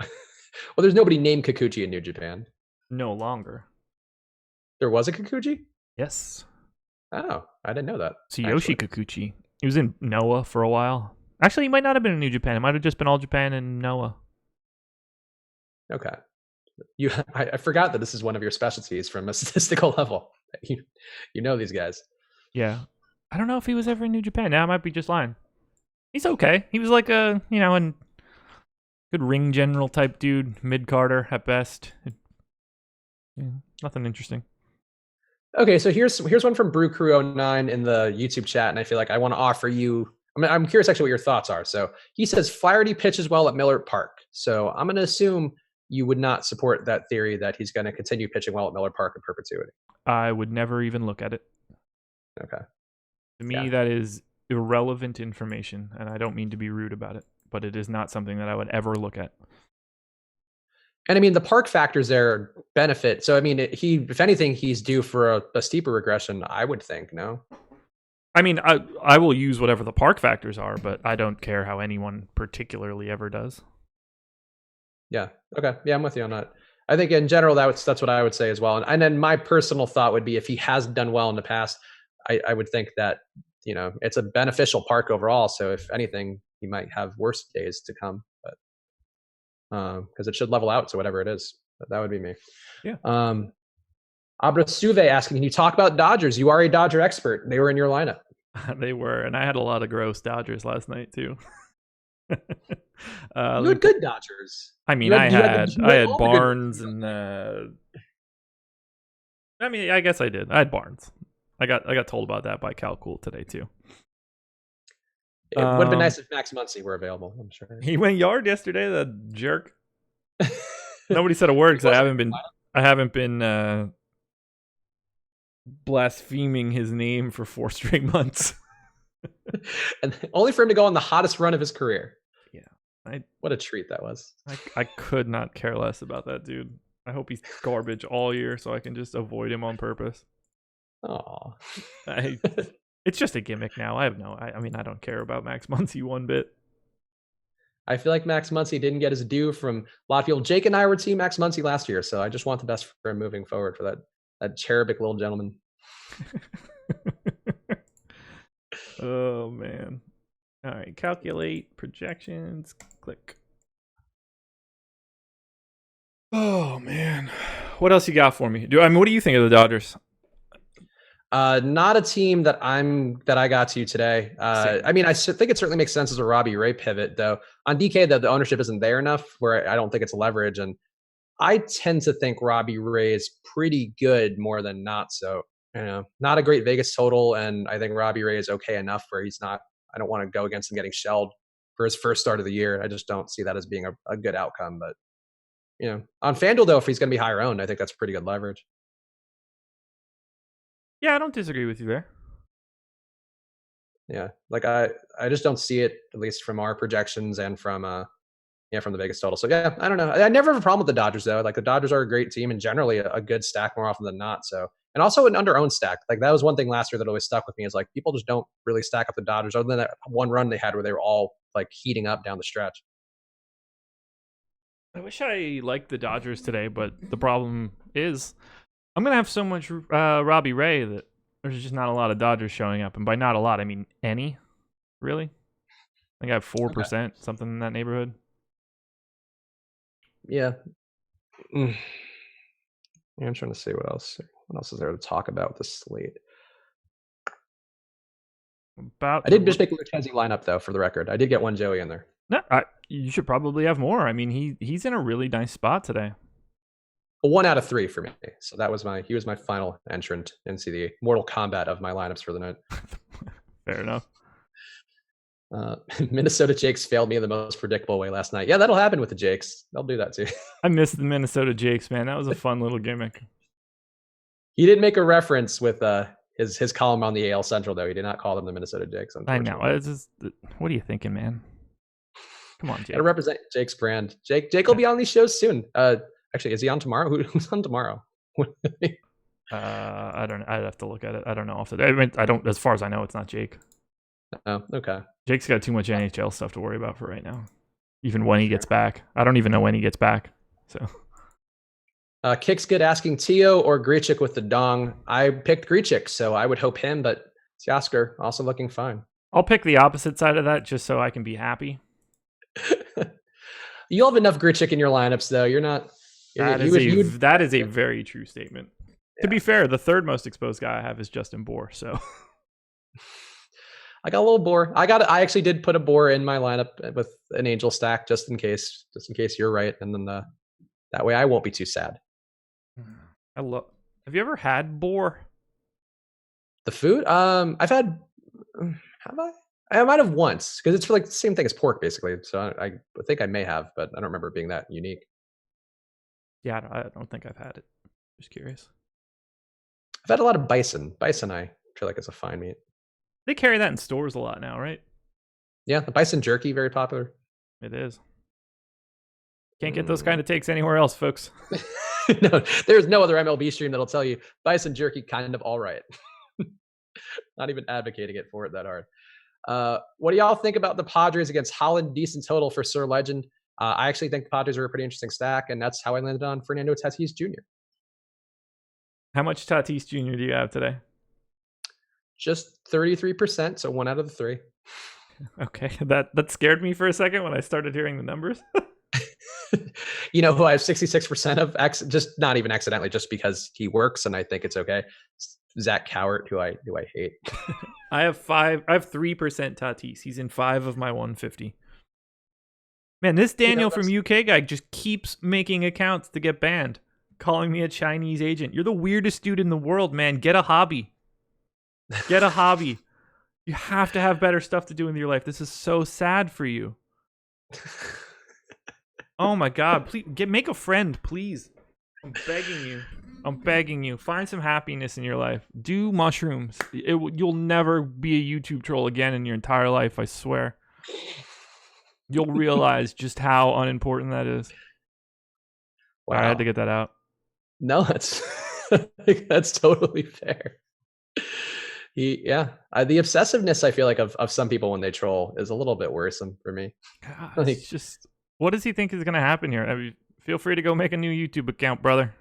Well, there's nobody named Kikuchi in New Japan. No longer. There was a Kikuchi? Yes. Oh, I didn't know that. Tsuyoshi Kikuchi. He was in Noah for a while. Actually, he might not have been in New Japan. It might have just been All Japan and Noah. Okay. I forgot that this is one of your specialties from a statistical level. You know these guys. Yeah. I don't know if he was ever in New Japan. Now I might be just lying. He's okay. He was like a, a good ring general type dude, mid-carder at best. Nothing interesting. Okay, so here's one from Brew Crew 09 in the YouTube chat, and I feel like I want to offer you. I'm curious actually what your thoughts are. So he says Flaherty pitches well at Miller Park. So I'm going to assume you would not support that theory that he's going to continue pitching well at Miller Park in perpetuity. I would never even look at it. Okay. To me, that is irrelevant information, and I don't mean to be rude about it, but it is not something that I would ever look at. And I mean, the park factors there benefit. So I mean, if anything, he's due for a steeper regression, I would think. No. I mean, I will use whatever the park factors are, but I don't care how anyone particularly ever does. Yeah. Okay. Yeah, I'm with you on that. I think in general, that's what I would say as well. And then my personal thought would be if he has done well in the past, I would think that, it's a beneficial park overall. So if anything, he might have worse days to come, but because it should level out to whatever it is. But that would be me. Yeah. Abra Suve asking, can you talk about Dodgers? You are a Dodger expert. They were in your lineup. They were, and I had a lot of gross Dodgers last night too. You had good Dodgers. I mean, I had Barnes and I mean, I guess I did. I had Barnes. I got told about that by Cal Cool today too. It would have been nice if Max Muncy were available. I'm sure he went yard yesterday. That jerk. Nobody said a word because I haven't been blaspheming his name for 4 straight months. And only for him to go on the hottest run of his career. Yeah. What a treat that was. I could not care less about that dude. I hope he's garbage all year so I can just avoid him on purpose. Oh, it's just a gimmick now. I mean, I don't care about Max Muncy one bit. I feel like Max Muncy didn't get his due from a lot of people. Jake and I were team Max Muncy last year, so I just want the best for him moving forward for that cherubic little gentleman. Oh man. All right, calculate projections. Click. Oh man. What else you got for me? What do you think of the Dodgers? Not a team that I got to today. I mean, I think it certainly makes sense as a Robbie Ray pivot, though. On DK, the ownership isn't there enough where I don't think it's leverage, and I tend to think Robbie Ray is pretty good more than not. So, not a great Vegas total, and I think Robbie Ray is okay enough where he's not. I don't want to go against him getting shelled for his first start of the year. I just don't see that as being a good outcome. But on FanDuel though, if he's going to be higher owned, I think that's pretty good leverage. Yeah, I don't disagree with you there. Yeah, like I just don't see it, at least from our projections and from the Vegas total. So yeah, I don't know. I never have a problem with the Dodgers though. Like the Dodgers are a great team and generally a good stack more often than not. So, and also an under-owned stack. Like that was one thing last year that always stuck with me is like people just don't really stack up the Dodgers other than that one run they had where they were all like heating up down the stretch. I wish I liked the Dodgers today, but the problem is I'm going to have so much Robbie Ray that there's just not a lot of Dodgers showing up. And by not a lot, I mean any. Really? I think I have 4%, something in that neighborhood. Yeah. I'm trying to see what else is there to talk about with the slate. I did just make a Lucchesi lineup, though, for the record. I did get one Joey in there. No, you should probably have more. I mean, he's in a really nice spot today. a 1 out of 3 for me. So he was my final entrant into the Mortal Kombat of my lineups for the night. Fair enough. Minnesota Jakes failed me in the most predictable way last night. Yeah, that'll happen with the Jakes. They'll do that too. I missed the Minnesota Jakes, man. That was a fun little gimmick. He did make a reference with his column on the AL Central, though. He did not call them the Minnesota Jakes. I know. What are you thinking, man? Come on, Jake. Gotta represent Jake's brand. Jake will be on these shows soon. Actually, is he on tomorrow? Who's on tomorrow? I don't know. I'd have to look at it. I don't know. I don't. As far as I know, it's not Jake. Oh, okay. Jake's got too much NHL stuff to worry about for right now. Even when he gets back. I don't even know when he gets back. So. Kick's good asking Tio or Grichuk with the dong. I picked Grichuk, so I would hope him, but Teoscar also looking fine. I'll pick the opposite side of that just so I can be happy. You'll have enough Grichuk in your lineups, though. You're not. That is a very true statement. Yeah. To be fair, the third most exposed guy I have is Justin Bohr. So I got a little Bohr. I actually did put a Bohr in my lineup with an Angel stack just in case you're right, and then that way I won't be too sad. Have you ever had Bohr? The food? I've had. Have I? I might have once because it's for like the same thing as pork, basically. So I think I may have, but I don't remember it being that unique. Yeah, I don't think I've had it. Just curious. I've had a lot of bison. Bison, I feel like it's a fine meat. They carry that in stores a lot now, right? Yeah, the bison jerky, very popular. It is. Can't get those kind of takes anywhere else, folks. No, there's no other MLB stream that'll tell you bison jerky kind of all right. Not even advocating it for it that hard. What do y'all think about the Padres against Holland? Decent total for Sir Legend. I actually think the Padres are a pretty interesting stack, and that's how I landed on Fernando Tatis Jr. How much Tatis Jr. do you have today? Just 33%, so 1 out of the 3. Okay, that scared me for a second when I started hearing the numbers. You know who I have 66% of? Just not even accidentally, just because he works, and I think it's okay. Zach Cowart, who I hate. I have 3% Tatis. He's in 5 of my 150. Man, this Daniel from UK guy just keeps making accounts to get banned, calling me a Chinese agent. You're the weirdest dude in the world, man. Get a hobby. Get a hobby. You have to have better stuff to do in your life. This is so sad for you. Oh my God! Please make a friend, please. I'm begging you. Find some happiness in your life. Do mushrooms. You'll never be a YouTube troll again in your entire life. I swear. You'll realize just how unimportant that is. Wow. I had to get that out. No, that's totally fair. The obsessiveness I feel like of some people when they troll is a little bit worrisome for me. God, it's just, what does he think is going to happen here? I mean, feel free to go make a new YouTube account, brother.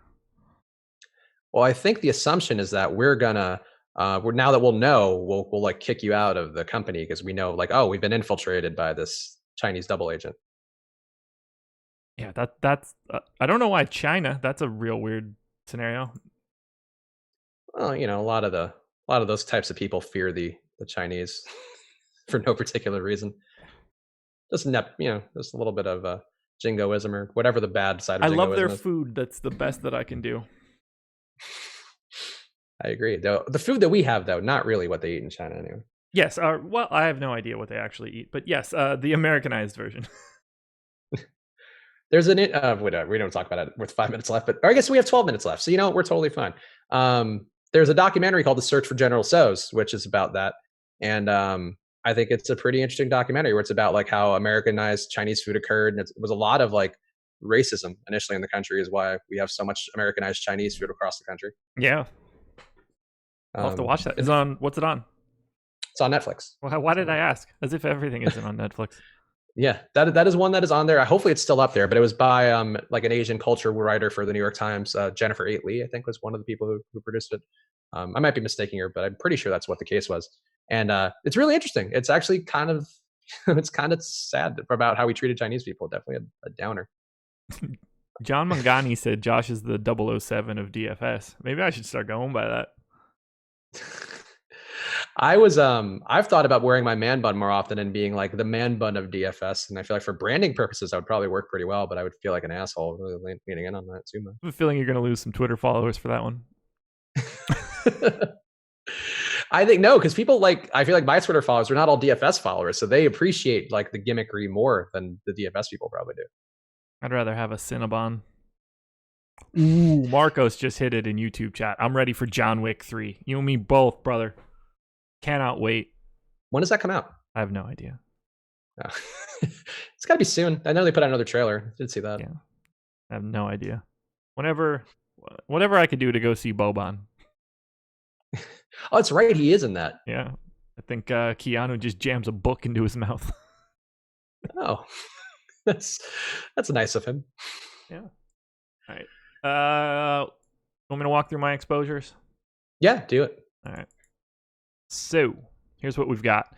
Well, I think the assumption is that we're gonna, now that we'll know, we'll like kick you out of the company because we know, like, oh, we've been infiltrated by this Chinese double agent. Yeah, that's I don't know why China. That's a real weird scenario. Well, a lot of those types of people fear the Chinese for no particular reason. Just just a little bit of jingoism or whatever the bad side of jingoism is. I love their food. That's the best that I can do. I agree. Though the food that we have, though, not really what they eat in China anyway. Yes. Well, I have no idea what they actually eat, but yes, the Americanized version. There's we don't talk about it with 5 minutes left, or I guess we have 12 minutes left. So we're totally fine. There's a documentary called The Search for General Tso's, which is about that, and I think it's a pretty interesting documentary where it's about like how Americanized Chinese food occurred, and it was a lot of like racism initially in the country is why we have so much Americanized Chinese food across the country. Yeah. I'll have to watch that. What's it on? It's on Netflix. Well, why did I ask? As if everything isn't on Netflix. Yeah, that is one that is on there. Hopefully it's still up there, but it was by like an Asian culture writer for the New York Times. Jennifer Aitley, I think, was one of the people who produced it. I might be mistaking her, but I'm pretty sure that's what the case was. And it's really interesting. It's actually kind of sad about how we treated Chinese people. Definitely a downer. John Mangani said Josh is the 007 of DFS. Maybe I should start going by that. I've thought about wearing my man bun more often and being like the man bun of DFS. And I feel like for branding purposes, that would probably work pretty well, but I would feel like an asshole really leaning in on that too much. I have a feeling you're going to lose some Twitter followers for that one. I think no, because people I feel like my Twitter followers are not all DFS followers, so they appreciate like the gimmickry more than the DFS people probably do. I'd rather have a Cinnabon. Ooh, Marcos just hit it in YouTube chat. I'm ready for John Wick 3. You and me both, brother. Cannot wait. When does that come out? I have no idea. Oh. It's got to be soon. I know they put out another trailer. I did see that. Yeah, I have no idea. Whatever I could do to go see Boban. Oh, that's right. He is in that. Yeah. I think Keanu just jams a book into his mouth. Oh, that's nice of him. Yeah. All right. Want me to walk through my exposures? Yeah, do it. All right. So here's what we've got.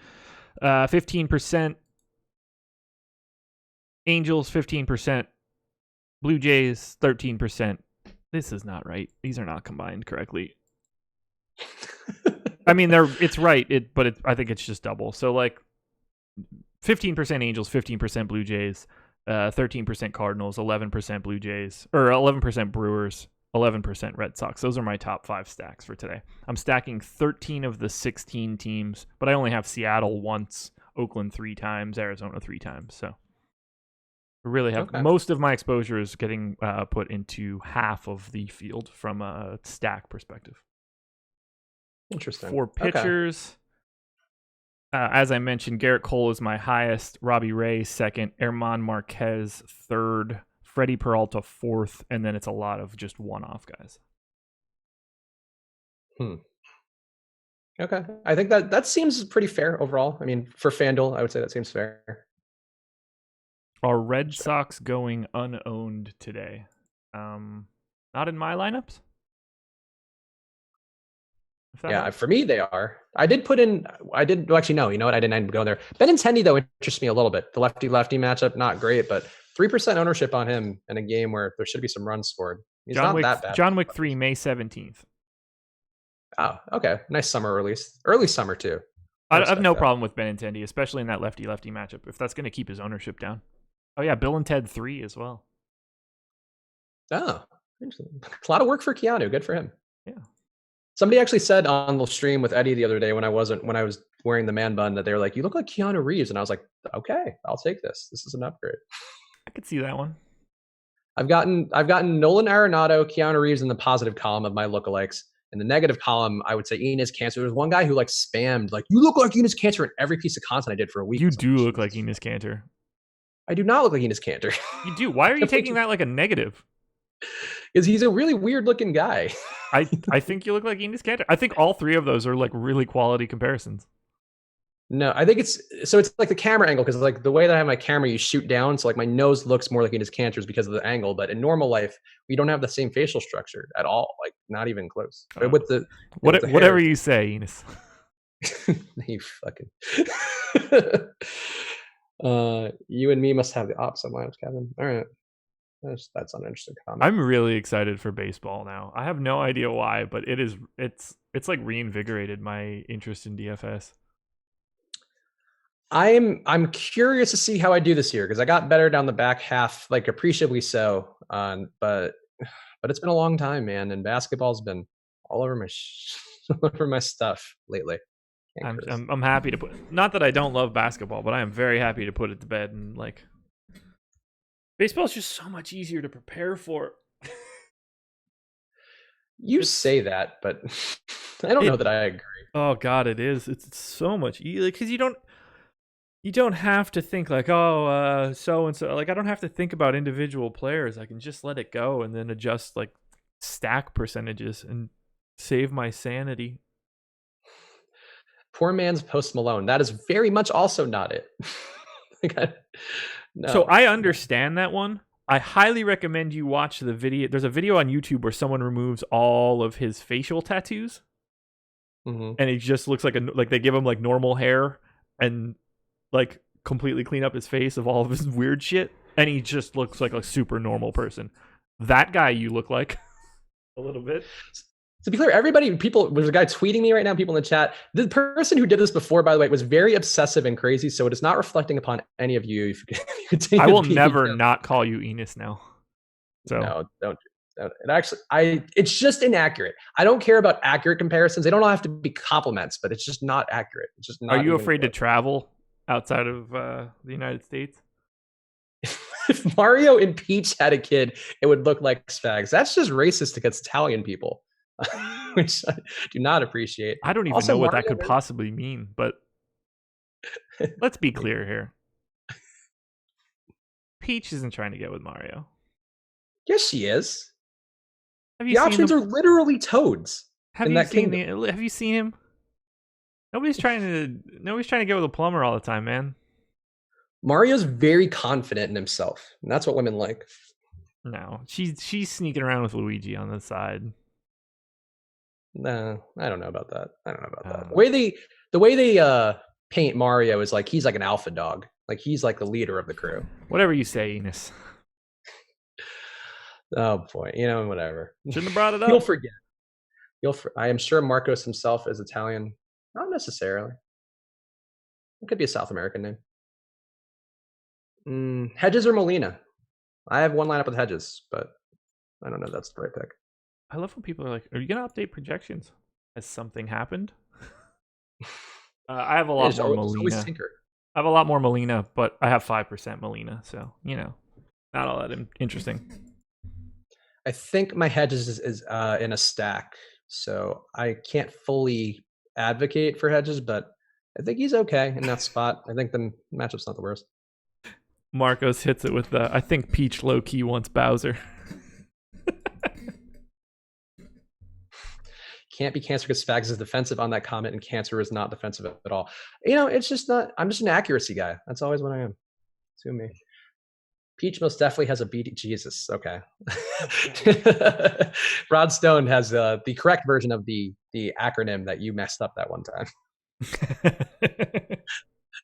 15% Angels, 15% Blue Jays, 13%. This is not right. These are not combined correctly. I mean, it's right, but I think it's just double. So like 15% Angels, 15% Blue Jays, 13% Cardinals, 11% Blue Jays, or 11% Brewers, 11% Red Sox. Those are my top 5 stacks for today. I'm stacking 13 of the 16 teams, but I only have Seattle once, Oakland 3 times, Arizona 3 times. So I really have most of my exposure is getting put into half of the field from a stack perspective. Interesting. For pitchers, as I mentioned, Garrett Cole is my highest, Robbie Ray second, Herman Marquez third, Freddie Peralta fourth, and then it's a lot of just one-off guys. Okay. I think that seems pretty fair overall. I mean, for FanDuel, I would say that seems fair. Are Red Sox going unowned today? Not in my lineups. Yeah, for me, they are. I did put in, actually, no, you know what? I didn't end up going there. Benintendi, though, interests me a little bit. The lefty-lefty matchup, not great, but 3% ownership on him in a game where there should be some runs scored. He's not that bad. John Wick 3, May 17th. Oh, okay. Nice summer release. Early summer, too. I have no problem with Benintendi, especially in that lefty-lefty matchup, if that's going to keep his ownership down. Oh, yeah, Bill and Ted 3 as well. Oh, a lot of work for Keanu. Good for him. Yeah. Somebody actually said on the stream with Eddie the other day when I was wearing the man bun that they were like, "You look like Keanu Reeves," and I was like, "Okay, I'll take this. This is an upgrade." I could see that one. I've gotten Nolan Arenado, Keanu Reeves in the positive column of my lookalikes. In the negative column, I would say Enes Kanter. There was one guy who spammed "You look like Enes Kanter" in every piece of content I did for a week. You do look like Enes Kanter. I do not look like Enes Kanter. You do. Why are you taking that like a negative? Because he's a really weird looking guy. I think you look like Enes Kanter. I think all 3 of those are really quality comparisons. No, I think it's like the camera angle, because the way that I have my camera, you shoot down, so my nose looks more like Enes Kanter's because of the angle. But in normal life, we don't have the same facial structure at all, not even close. But with the whatever you say, Enes. You fucking. You and me must have the opposite lineups, Kevin. All right. That's an interesting comment. I'm really excited for baseball now. I have no idea why, but it's reinvigorated my interest in DFS. I'm curious to see how I do this year, because I got better down the back half, appreciably so. But it's been a long time, man, and basketball's been all over my stuff lately. I'm happy to put. Not that I don't love basketball, but I am very happy to put it to bed and baseball is just so much easier to prepare for. You say that, but I don't know that I agree. Oh God, it is. It's so much easier because you don't have to think so and so. I don't have to think about individual players. I can just let it go and then adjust stack percentages and save my sanity. Poor man's Post Malone. That is very much also not it. No. So I understand that one. I highly recommend you watch the video. There's a video on YouTube where someone removes all of his facial tattoos, and he just looks like they give him normal hair and completely clean up his face of all of his weird shit, and he just looks like a super normal person. That guy you look like a little bit. To be clear, there's a guy tweeting me right now, people in the chat. The person who did this before, by the way, was very obsessive and crazy, so it is not reflecting upon any of you. If you continue I will never not call you Enos now. So no, don't. It's just inaccurate. I don't care about accurate comparisons. They don't all have to be compliments, but it's just not accurate. It's just not. Are you afraid to travel outside of the United States? If Mario and Peach had a kid, it would look like Spags. That's just racist against Italian people, which I do not appreciate. I don't even know what that could possibly mean, but let's be clear here. Peach isn't trying to get with Mario. Yes, she is. The options are literally toads. Have you seen him? Nobody's trying to get with a plumber all the time, man. Mario's very confident in himself, and that's what women like. No, she's sneaking around with Luigi on the side. No, I don't know about that. The way they paint Mario is like he's like an alpha dog. Like he's like the leader of the crew. Whatever you say, Enos. Oh boy, whatever. Shouldn't have brought it up. You'll forget. I am sure Marcos himself is Italian. Not necessarily. It could be a South American name. Hedges or Molina? I have one lineup with Hedges, but I don't know if that's the right pick. I love when people are like, "Are you going to update projections? Has something happened?" I have a lot more Molina. I have a lot more Molina, but I have 5% Molina, so not all that interesting. I think my Hedges is in a stack, so I can't fully advocate for Hedges, but I think he's okay in that spot. I think the matchup's not the worst. Marcos hits it with I think Peach low-key wants Bowser. Can't be Cancer because Spags is defensive on that comment, and Cancer is not defensive at all. It's just not. I'm just an accuracy guy. That's always what I am. Sue me. Peach most definitely has a BD. Jesus. Okay. Rod Stone has the correct version of the acronym that you messed up that one time.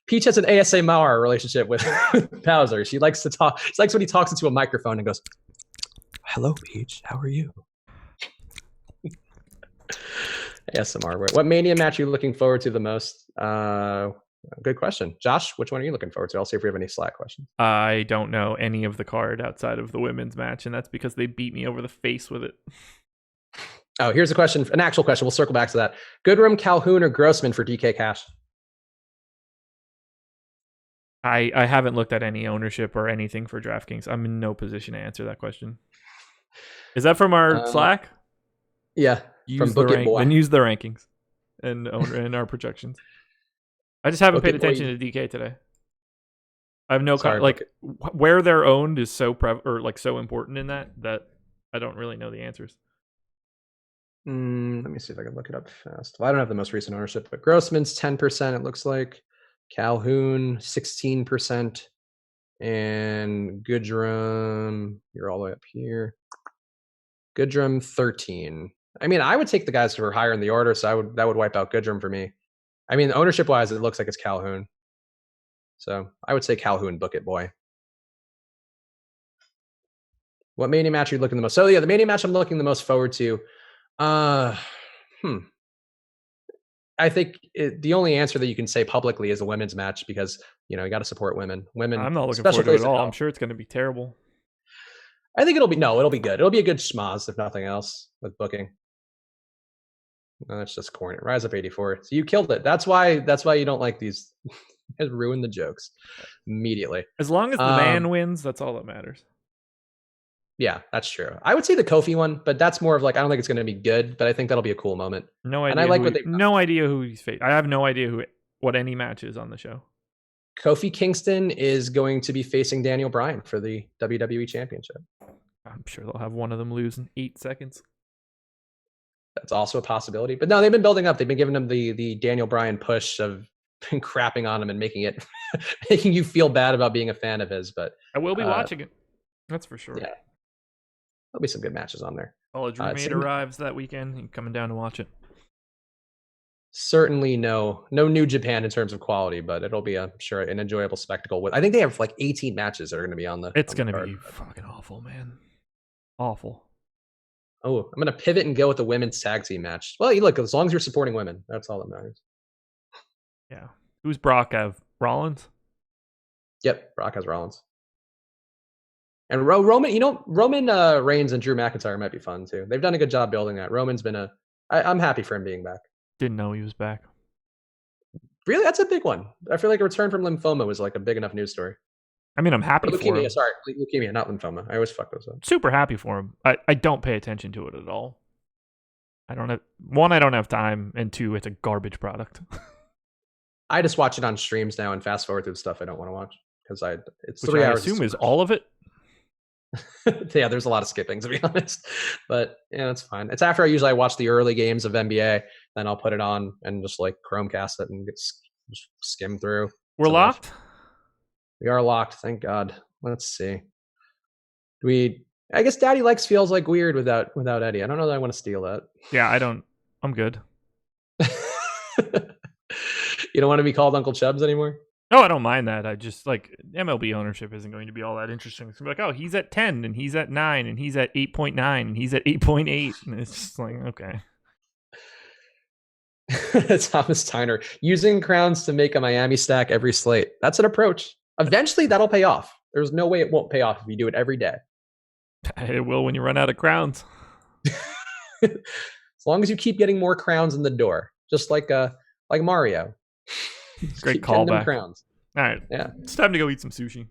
Peach has an ASMR relationship with Bowser. She likes to talk. She likes when he talks into a microphone and goes, "Hello, Peach. How are you?" ASMR. What Mania match are you looking forward to the most? Good question. Josh, which one are you looking forward to? I'll see if we have any Slack questions. I don't know any of the card outside of the women's match, and that's because they beat me over the face with it. Oh, here's a question, an actual question. We'll circle back to that. Goodrum, Calhoun, or Grossman for DK Cash? I haven't looked at any ownership or anything for DraftKings. I'm in no position to answer that question. Is that from our Slack? Yeah. Use the rankings and our projections. I just haven't paid attention to DK today. I have no where they're owned is so so important in that I don't really know the answers. Let me see if I can look it up fast. Well, I don't have the most recent ownership, but Grossman's 10%. It looks like Calhoun 16%, and Goodrum. You're all the way up here. Goodrum 13. I mean, I would take the guys who are higher in the order, so that would wipe out Goodrum for me. I mean, ownership wise, it looks like it's Calhoun. So I would say Calhoun, book it, boy. What Mania match are you looking the most? So yeah, the Mania match I'm looking the most forward to. I think the only answer that you can say publicly is a women's match because you got to support women. I'm not looking forward to it at all. I'm sure it's going to be terrible. I think it'll be good. It'll be a good schmoz if nothing else with booking. No, that's just corny. Rise Up 84. So you killed it. That's why you don't like these. It ruined the jokes immediately. As long as the man wins, that's all that matters. Yeah, that's true. I would say the Kofi one, but that's more of I don't think it's going to be good, but I think that'll be a cool moment. No idea. And I like no idea who he's facing. I have no idea what any match is on the show. Kofi Kingston is going to be facing Daniel Bryan for the WWE Championship. I'm sure they'll have one of them lose in 8 seconds. That's also a possibility. But no, they've been building up. They've been giving him the Daniel Bryan push of crapping on him and making you feel bad about being a fan of his. But I will be watching it. That's for sure. Yeah. There'll be some good matches on there. College Roommate arrives that weekend and coming down to watch it. Certainly no New Japan in terms of quality, but it'll be, I'm sure, an enjoyable spectacle. I think they have 18 matches that are going to be on the. It's going to be fucking awful, man. Awful. Oh, I'm going to pivot and go with the women's tag team match. Well, you look, as long as you're supporting women, that's all that matters. Yeah. Who's Brock have? Rollins? Yep, Brock has Rollins. And Roman Reigns and Drew McIntyre might be fun too. They've done a good job building that. Roman's been I'm happy for him being back. Didn't know he was back. Really, that's a big one. I feel like a return from lymphoma was like a big enough news story. I mean, I'm happy for him. Sorry, leukemia, not lymphoma. I always fuck those up. Super happy for him. I don't pay attention to it at all. I don't have time, and two, it's a garbage product. I just watch it on streams now and fast forward through the stuff I don't want to watch because it's Which 3 I hours. assume is all of it. Yeah, there's a lot of skipping to be honest, but yeah, it's fine. It's after I watch the early games of NBA, then I'll put it on and just like Chromecast it and just skim through. We're locked. We are locked, thank God. Let's see. I guess Daddy Likes feels like weird without Eddie. I don't know that I want to steal that. Yeah, I don't. I'm good. You don't want to be called Uncle Chubbs anymore? No, I don't mind that. I just like MLB ownership isn't going to be all that interesting. It's going to be like, oh, he's at 10 and he's at 9 and he's at 8.9 and he's at 8.8. And it's just like, okay. Thomas Tyner, using crowns to make a Miami stack every slate. That's an approach. Eventually that'll pay off. There's no way it won't pay off if you do it every day. It will when you run out of crowns. As long as you keep getting more crowns in the door, just like Mario. Great callback. Crowns. All right. Yeah. It's time to go eat some sushi.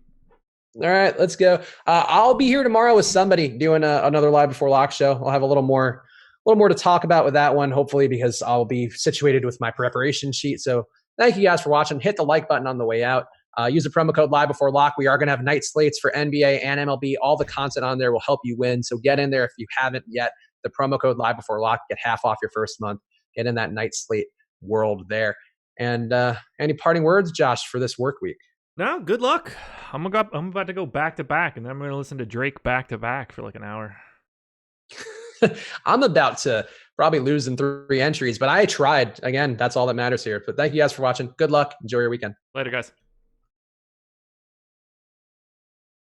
All right, let's go. I'll be here tomorrow with somebody doing another live before lock show. I'll have a little more to talk about with that one, hopefully, because I'll be situated with my preparation sheet. So thank you guys for watching. Hit the like button on the way out. Use the promo code live before lock. We are going to have night slates for NBA and MLB. All the content on there will help you win. So get in there if you haven't yet. The promo code live before lock. Get half off your first month. Get in that night slate world there. And any parting words, Josh, for this work week? No, good luck. I'm about to go back to back, and then I'm going to listen to Drake back to back for like an hour. I'm about to probably lose in 3 entries, but I tried. Again, that's all that matters here. But thank you guys for watching. Good luck. Enjoy your weekend. Later, guys.